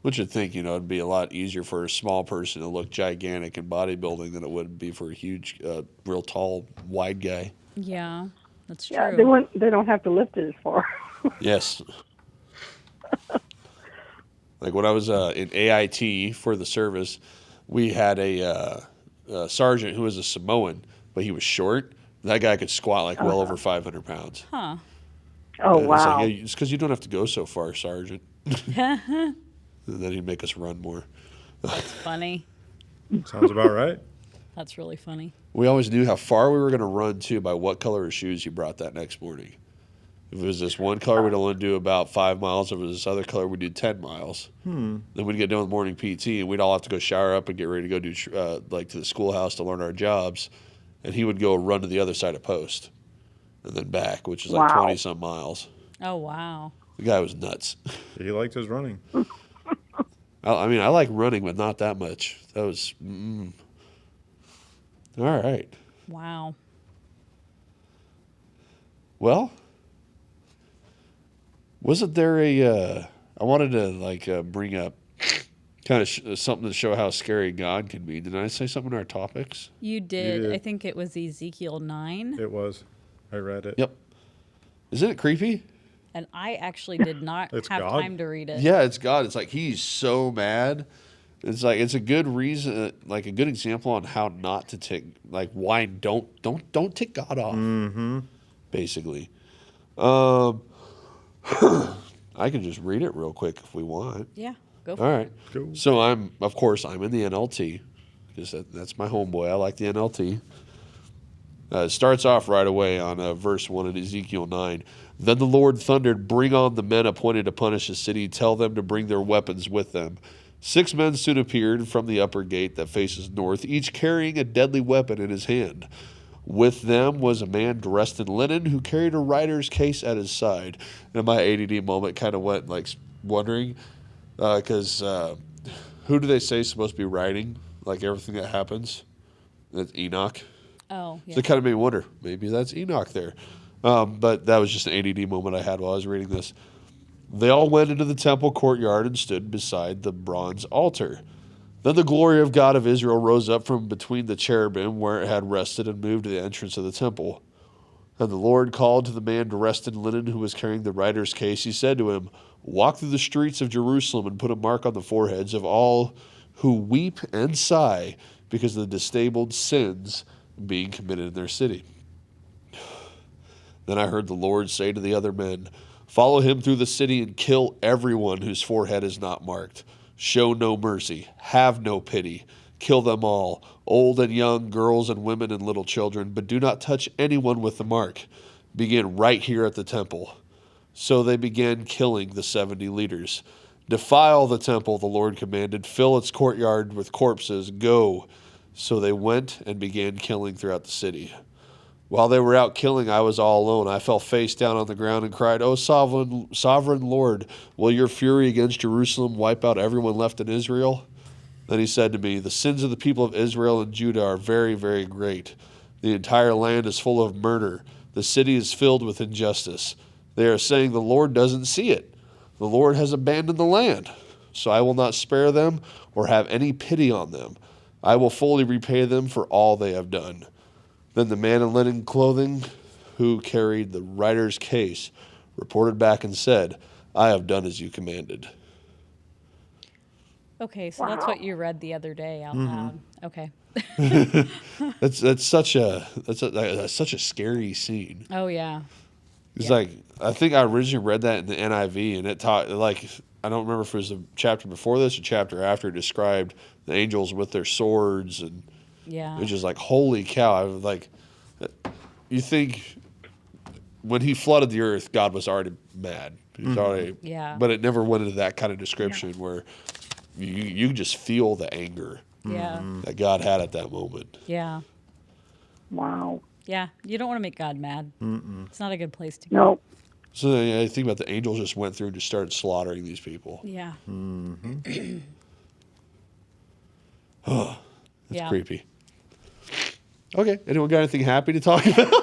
Which you'd think, it'd be a lot easier for a small person to look gigantic in bodybuilding than it would be for a huge, real tall, wide guy. Yeah, that's true. Yeah, they don't have to lift it as far. Yes. Like when I was in AIT for the service, we had a sergeant who was a Samoan, but he was short. That guy could squat like well over 500 pounds. Huh. Oh, And wow. It's like, yeah, it's because you don't have to go so far, Sergeant. And then he'd make us run more. That's funny. Sounds about right. That's really funny. We always knew how far we were going to run, too, by what color of shoes he brought that next morning. If it was this one color, we'd only do about 5 miles. If it was this other color, we'd do 10 miles. Then we'd get done with morning PT, and we'd all have to go shower up and get ready to go do to the schoolhouse to learn our jobs. And he would go run to the other side of post and then back, which is like Wow. 20-some miles. Oh, wow. The guy was nuts. He liked his running. I mean, I like running, but not that much. That was... All right. Wow. Well, wasn't there I wanted to bring up kind of something to show how scary God can be. Did I say something in our topics? You did. did. I think it was Ezekiel 9. It was. I read it. Yep. Isn't it creepy? And I actually did not It's have God. time to read it. Yeah, it's God. It's like he's so mad. It's like it's a good reason, like a good example on how not to tick, like why don't tick God off. Mm-hmm. Basically, I can just read it real quick if we want. Yeah. Go for All it. right. Go. So I'm in the NLT because that's my homeboy. I like the NLT. It starts off right away on verse 1 in Ezekiel 9. Then the Lord thundered, "Bring on the men appointed to punish the city. Tell them to bring their weapons with them." 6 men soon appeared from the upper gate that faces north, each carrying a deadly weapon in his hand. With them was a man dressed in linen who carried a writer's case at his side. And my ADD moment kind of went like wondering, because who do they say is supposed to be writing like everything that happens? That's Enoch. Oh, yeah. So it kind of made me wonder, maybe that's Enoch there. But that was just an ADD moment I had while I was reading this. They all went into the temple courtyard and stood beside the bronze altar. Then the glory of God of Israel rose up from between the cherubim where it had rested and moved to the entrance of the temple. And the Lord called to the man dressed in linen who was carrying the writer's case. He said to him, "Walk through the streets of Jerusalem and put a mark on the foreheads of all who weep and sigh because of the disabled sins being committed in their city." Then I heard the Lord say to the other men, "Follow him through the city and kill everyone whose forehead is not marked. Show no mercy, have no pity. Kill them all, old and young, girls and women and little children, but do not touch anyone with the mark. Begin right here at the temple." So they began killing the 70 leaders. "Defile the temple," the Lord commanded. "Fill its courtyard with corpses. Go." So they went and began killing throughout the city. While they were out killing, I was all alone. I fell face down on the ground and cried, "O sovereign Lord, will your fury against Jerusalem wipe out everyone left in Israel?" Then he said to me, "The sins of the people of Israel and Judah are very, very great. The entire land is full of murder. The city is filled with injustice. They are saying the Lord doesn't see it. The Lord has abandoned the land. So I will not spare them or have any pity on them. I will fully repay them for all they have done." Then the man in linen clothing who carried the writer's case reported back and said, "I have done as you commanded." Okay, so that's what you read the other day out loud. Okay. That's such a scary scene. Oh yeah. It's Yeah. like, I think I originally read that in the NIV, and it taught, like, I don't remember if it was a chapter before this or chapter after, it described the angels with their swords, and Yeah. it's just like, holy cow! I was like, you think when he flooded the earth, God was already mad. He was already, Yeah. but it never went into that kind of description where you just feel the anger Yeah. that God had at that moment. Yeah. Wow. Yeah. You don't want to make God mad. It's not a good place to go. No. So then I think about the angels just went through and just started slaughtering these people. Yeah. That's Yeah. creepy. Okay, anyone got anything happy to talk about?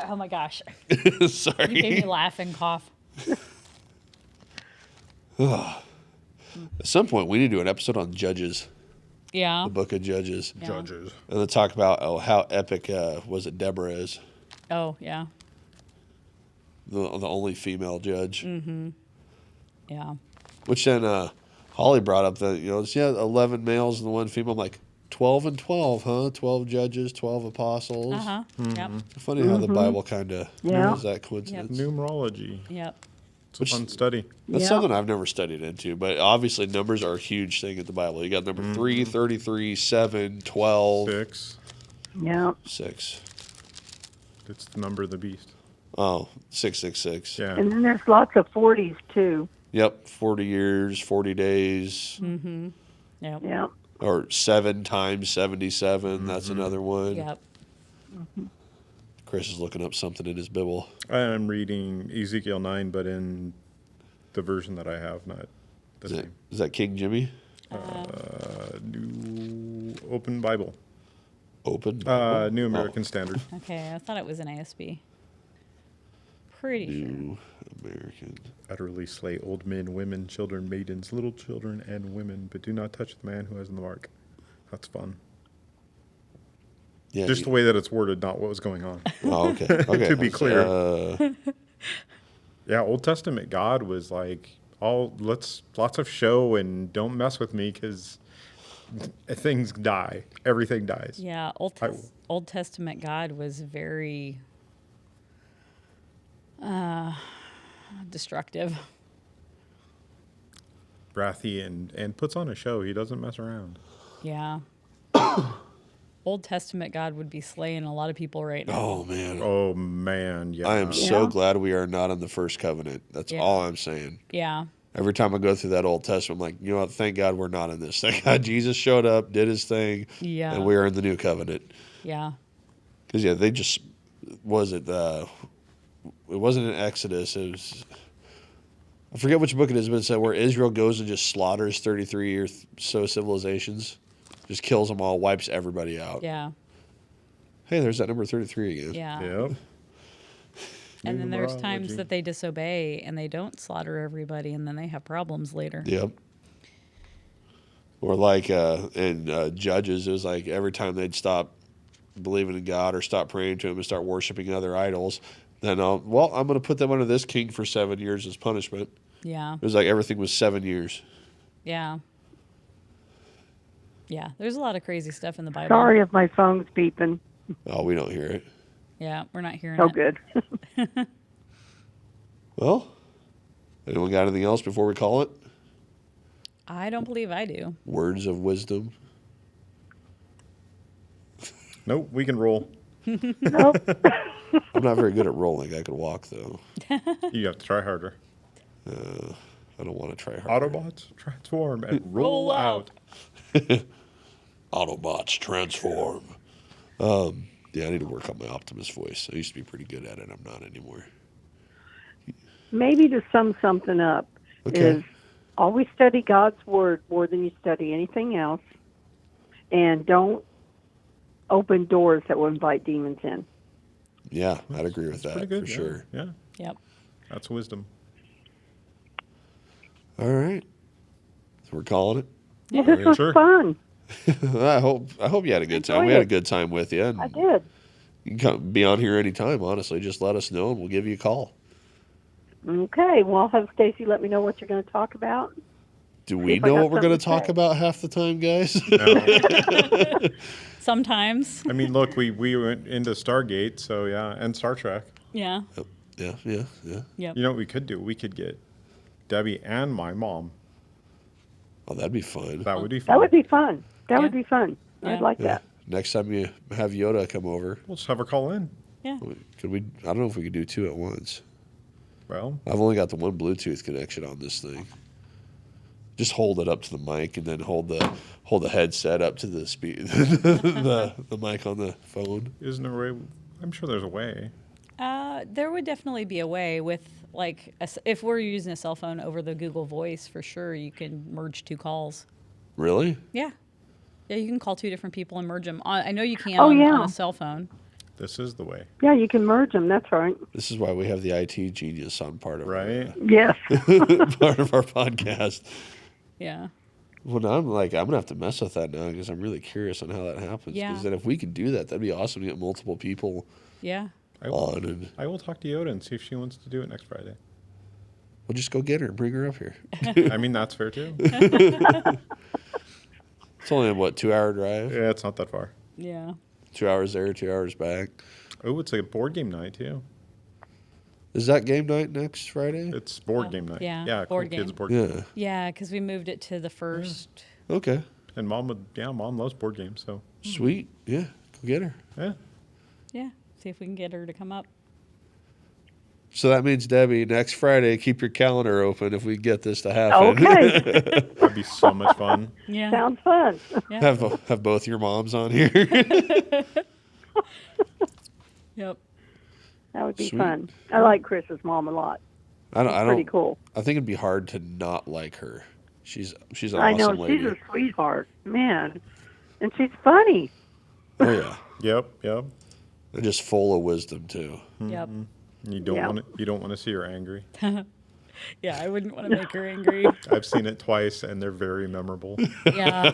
Oh my gosh. You made me Sorry. laugh and cough. At some point, we need to do an episode on Judges, Yeah. the book of Judges, Yeah. Judges. and then talk about how epic was it Deborah is, Oh yeah. the only female judge. Yeah. Which then Holly brought up that, it's 11 males and one female. I'm like, 12 and 12, huh? 12 judges, 12 apostles. Uh-huh. Yep. Funny how the Bible kind of Yeah. does that coincidence. Numerology. Yep. It's a fun study. That's Yeah. something I've never studied into, but obviously numbers are a huge thing in the Bible. You got number 3, 33, 7, 12, 6. Yeah. 6. It's the number of the beast. Oh, 666. Yeah. And then there's lots of 40s too. Yep, 40 years, 40 days, Yep. Yeah. or 7 times 77. That's another one. Yep. Chris is looking up something in his Bible. I'm reading Ezekiel 9, but in the version that I have, not the Is that, same. is that King Jimmy? New Open Bible. Open? New American Standard. Okay, I thought it was an ASB. Pretty sure. New American. Utterly slay old men, women, children, maidens, little children, and women, but do not touch the man who has the mark. That's fun. Yeah, Just the way that it's worded, not what was going on. Oh, okay. Okay. To be clear. Uh, Yeah, Old Testament God was like, lots of show and don't mess with me because things die. Everything dies. Yeah, Old Testament God was very destructive. Wrathy and puts on a show. He doesn't mess around. Yeah. Old Testament God would be slaying a lot of people right now. oh, man. Oh man, yeah. I am so Yeah. glad we are not in the first covenant. That's Yeah. all I'm saying. Yeah. Every time I go through that Old Testament, I'm like, you know what? Thank God we're not in this. Thank God Jesus showed up, did his thing, Yeah. and we are in the new covenant. Yeah. Because, yeah, they just, it wasn't in Exodus. It was, I forget which book it is, but it said where Israel goes and just slaughters 33 or so civilizations, just kills them all, wipes everybody out. Yeah. Hey, there's that number 33 again. Yeah. Yep. And then there's times Numerology. that they disobey and they don't slaughter everybody and then they have problems later. Yep. Or like in Judges, it was like every time they'd stop believing in God or stop praying to him and start worshiping other idols, then, I'm going to put them under this king for 7 years as punishment. Yeah. It was like everything was 7 years. Yeah. Yeah. There's a lot of crazy stuff in the Bible. Sorry if my phone's beeping. Oh, we don't hear it. Yeah. We're not hearing Oh, it. good. Well, anyone got anything else before we call it? I don't believe I do. Words of wisdom. Nope, we can roll. Nope. I'm not very good at rolling. I could walk, though. You have to try harder. I don't want to try hard. Autobots transform and roll out. Autobots transform. Yeah, I need to work on my optimist voice. I used to be pretty good at it. I'm not anymore. Maybe to sum something up is always study God's word more than you study anything else, and don't open doors that will invite demons in. Yeah, I'd agree with that Pretty good, for sure. Yeah. Yep. That's wisdom. All right. So we're calling it. Well, this was Sure. fun. I hope you had a good time. Enjoyed We had a it. good time with you. And I did. you can come, be on here anytime, honestly. Just let us know and we'll give you a call. Okay. Well, I'll have Stacie let me know what you're going to talk about. Do we if I know got what we're going to something to talk say. about half the time, guys? No. Sometimes. I mean, look, we went into Stargate, so yeah, and Star Trek. Yeah. Yeah. Yep. You know what we could do? We could get Debbie and my mom. Oh, that'd be fun. That would be fun. That would be fun. That Yeah. would be fun. Yeah. I'd like Yeah. that. Next time you have Yoda come over, We'll just have her call in. Yeah. could we? I don't know if we could do two at once. Well, I've only got the one Bluetooth connection on this thing. Just hold it up to the mic and then hold the headset up to the the mic on the phone. isn't there a way? I'm sure there's a way. There would definitely be a way with if we're using a cell phone over the Google Voice, for sure you can merge two calls. Really? Yeah. Yeah, you can call two different people and merge them. I know you can Oh, on yeah. a cell phone. This is the way, Yeah, you can merge them. That's right. This is why we have the IT genius on part of right? Yes. part of our podcast. Yeah. Well, now I'm gonna have to mess with that now because I'm really curious on how that happens. Yeah. Because then if we could do that, that'd be awesome to get multiple people Yeah. I will, on, and I will talk to Yoda and see if she wants to do it next Friday. we'll just go get her and bring her up here. I mean, that's fair too. It's only a 2-hour drive. Yeah, it's not that far. Yeah. 2 hours there, 2 hours back. Oh, it's a board game night too. Is that game night next Friday? It's board game night. yeah, Yeah, board cool kids game. board game. Yeah. Yeah, because we moved it to the first. Okay. And mom loves board games, so Sweet. Yeah. Go get her. yeah. Yeah. See if we can get her to come up. So that means, Debbie, next Friday, keep your calendar open if we get this to happen. Okay. That'd be so much fun. Yeah. Sounds fun. Yeah. have both your moms on here. Yep. That would be Sweet. fun. I like Chris's mom a lot. I Pretty don't. cool. I think it'd be hard to not like her. She's an I awesome know. lady. She's a sweetheart. Man. And she's funny. Oh yeah, Yep. and just full of wisdom too. Yep. You don't Yeah. want to see her angry. Yeah, I wouldn't want to make her angry. I've seen it twice, and they're very memorable. Yeah.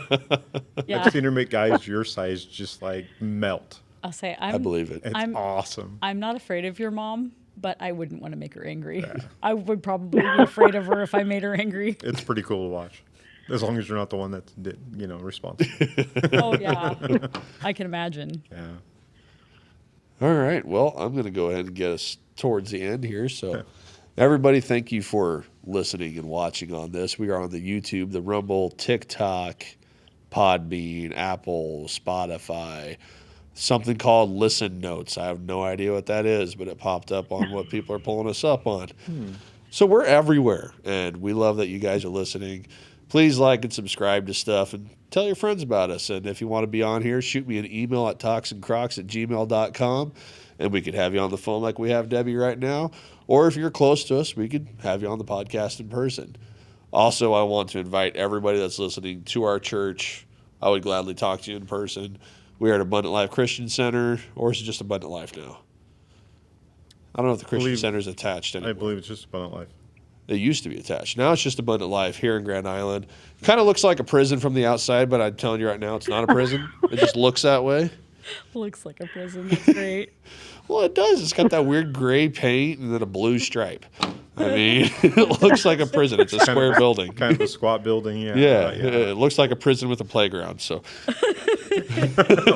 Yeah. I've seen her make guys your size just like melt. I'll say I believe it. It's awesome. I'm not afraid of your mom, but I wouldn't want to make her angry. I would probably be afraid of her if I made her angry. It's pretty cool to watch, as long as you're not the one that's responsible. Oh yeah. I can imagine. Yeah. All right. Well, I'm going to go ahead and get us towards the end here. So, everybody, thank you for listening and watching on this. We are on the YouTube, the Rumble, TikTok, Podbean, Apple, Spotify, something called Listen Notes. I have no idea what that is, but it popped up on what people are pulling us up on. So we're everywhere, and we love that you guys are listening. Please like and subscribe to stuff and tell your friends about us. And if you want to be on here, shoot me an email at talksandscrocs@gmail.com, and we could have you on the phone like we have Debbie right now. Or if you're close to us, we could have you on the podcast in person. Also, I want to invite everybody that's listening to our church. I would gladly talk to you in person. We are at Abundant Life Christian Center, or is it just Abundant Life now? I don't know if the Christian Center is attached anymore. I believe it's just Abundant Life. It used to be attached. Now it's just Abundant Life here in Grand Island. Kind of looks like a prison from the outside, but I'm telling you right now, it's not a prison. It just looks that way. Looks like a prison. That's great. Well, it does. It's got that weird gray paint and then a blue stripe. I mean, it looks like a prison. It's a square building. Kind of a squat building. Yeah. Yeah, it looks like a prison with a playground. So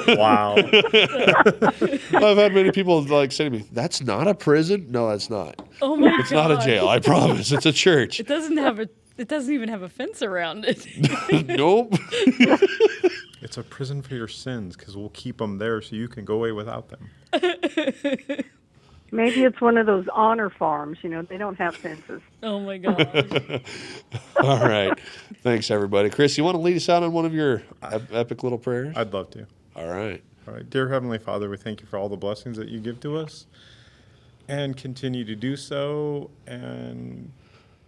Wow. Oh I've had many people say to me, "That's not a prison." No, that's not. Oh my It's not a jail. I promise. It's a church. It doesn't even have a fence around it. Nope. It's a prison for your sins because we'll keep them there so you can go away without them. Maybe it's one of those honor farms. They don't have fences. Oh my gosh. All right. Thanks, everybody. Chris, you want to lead us out on one of your epic little prayers? I'd love to. All right. All right. Dear Heavenly Father, we thank you for all the blessings that you give to us and continue to do so. And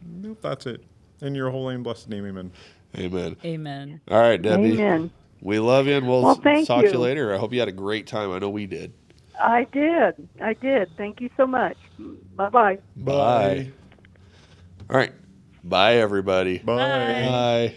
nope, that's it. In your holy and blessed name, amen. Amen. Amen. All right, Debbie. Amen. We love you, and we'll Well, thank talk to you you. later. I hope you had a great time. I know we did. I did. Thank you so much. Bye-bye. Bye. All right. Bye, everybody. Bye. Bye.